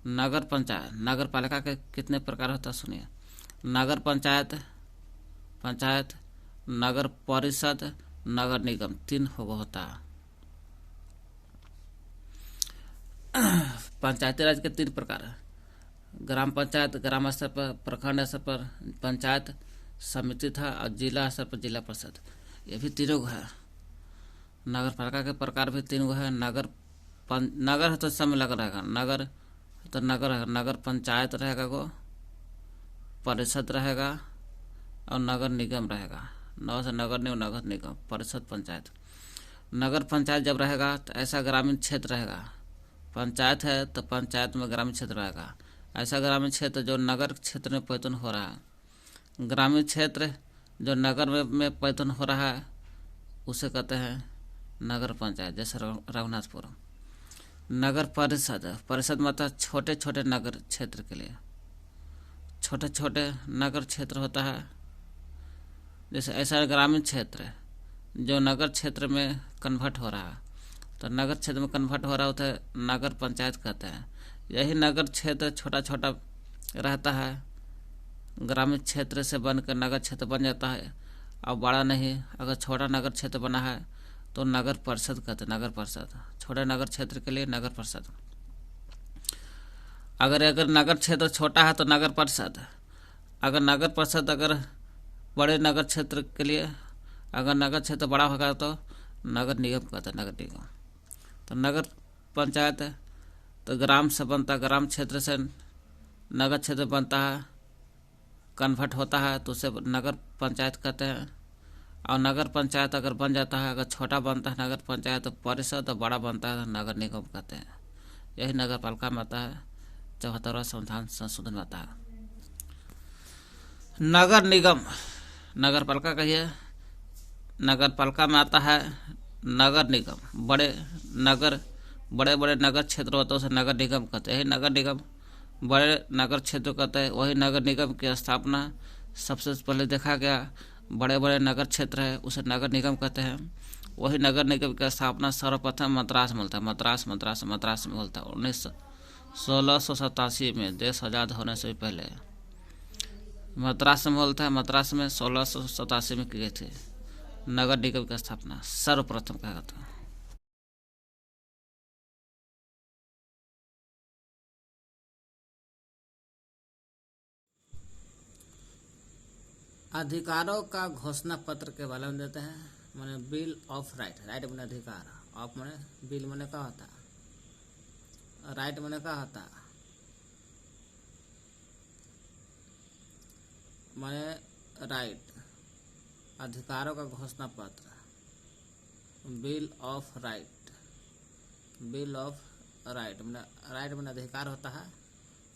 नगर पालिका के कितने प्रकार होता है सुनिए। नगर पंचायत, नगर परिषद, नगर निगम 3 होता है। पंचायती राज के 3 प्रकार है। ग्राम पंचायत ग्राम स्तर पर, प्रखंड स्तर पर पंचायत समिति था और जिला स्तर पर जिला परिषद, ये भी 3 है। नगर पालिका के प्रकार भी 3 है। नगर है तो समय लग रहेगा, नगर पंचायत रहेगा गो, परिषद रहेगा और नगर निगम रहेगा। नगर निगम परिषद पंचायत। नगर पंचायत जब रहेगा तो ऐसा ग्रामीण क्षेत्र रहेगा, पंचायत है तो पंचायत में ग्रामीण क्षेत्र रहेगा, ऐसा ग्रामीण क्षेत्र जो नगर क्षेत्र में परिवर्तन हो रहा है। ग्रामीण क्षेत्र जो नगर में परिवर्तन हो रहा है उसे कहते हैं नगर पंचायत, जैसे रघुनाथपुर। नगर परिषद मतलब छोटे छोटे नगर क्षेत्र के लिए, छोटे छोटे नगर क्षेत्र होता है। जैसे ऐसा ग्रामीण क्षेत्र जो नगर क्षेत्र में कन्वर्ट हो रहा है, तो नगर क्षेत्र में कन्वर्ट हो रहा होता है नगर पंचायत कहते हैं। यही नगर क्षेत्र छोटा छोटा रहता है, ग्रामीण क्षेत्र से बनकर नगर क्षेत्र बन जाता है और बड़ा नहीं। अगर छोटा नगर क्षेत्र बना है तो नगर परिषद कहते हैं, नगर परिषद। छोटे नगर क्षेत्र के लिए नगर परिषद। अगर नगर क्षेत्र छोटा है तो नगर परिषद। अगर बड़े नगर क्षेत्र के लिए अगर नगर क्षेत्र बड़ा होगा तो नगर निगम कहते हैं, नगर निगम। तो नगर पंचायत तो ग्राम से बनता, ग्राम क्षेत्र से नगर क्षेत्र बनता है, कन्वर्ट होता है तो उसे नगर पंचायत कहते हैं। और नगर पंचायत अगर बन जाता है, अगर छोटा बनता है नगर पंचायत तो परिषद, और बड़ा बनता है तो नगर निगम कहते हैं। यही नगर पालिका में आता है, 74वां संविधान संशोधन में आता है। नगर निगम नगर पालिका कहिए, नगर पालिका में आता है नगर निगम। बड़े बड़े नगर क्षेत्र होते हैं उसे नगर निगम कहते हैं। नगर निगम बड़े नगर क्षेत्र कहते हैं। वही नगर निगम की स्थापना सबसे पहले देखा गया, बड़े बड़े नगर क्षेत्र है उसे नगर निगम कहते हैं। वही नगर निगम की स्थापना सर्वप्रथम मद्रास में होता है। मद्रास में होता है 1687 में, देश आज़ाद होने से पहले मद्रास में होता है। मद्रास में 1687 में की गई थी नगर निगम की स्थापना, सर्वप्रथम कहा जाता है। अधिकारों का घोषणा पत्र के बारे में देते हैं। माने बिल ऑफ राइट, राइट माने अधिकार, ऑफ माने बिल माने का होता, राइट माने का होता, माने राइट, अधिकारों का घोषणा पत्र, bill of right. Bill of right माने अधिकार होता है,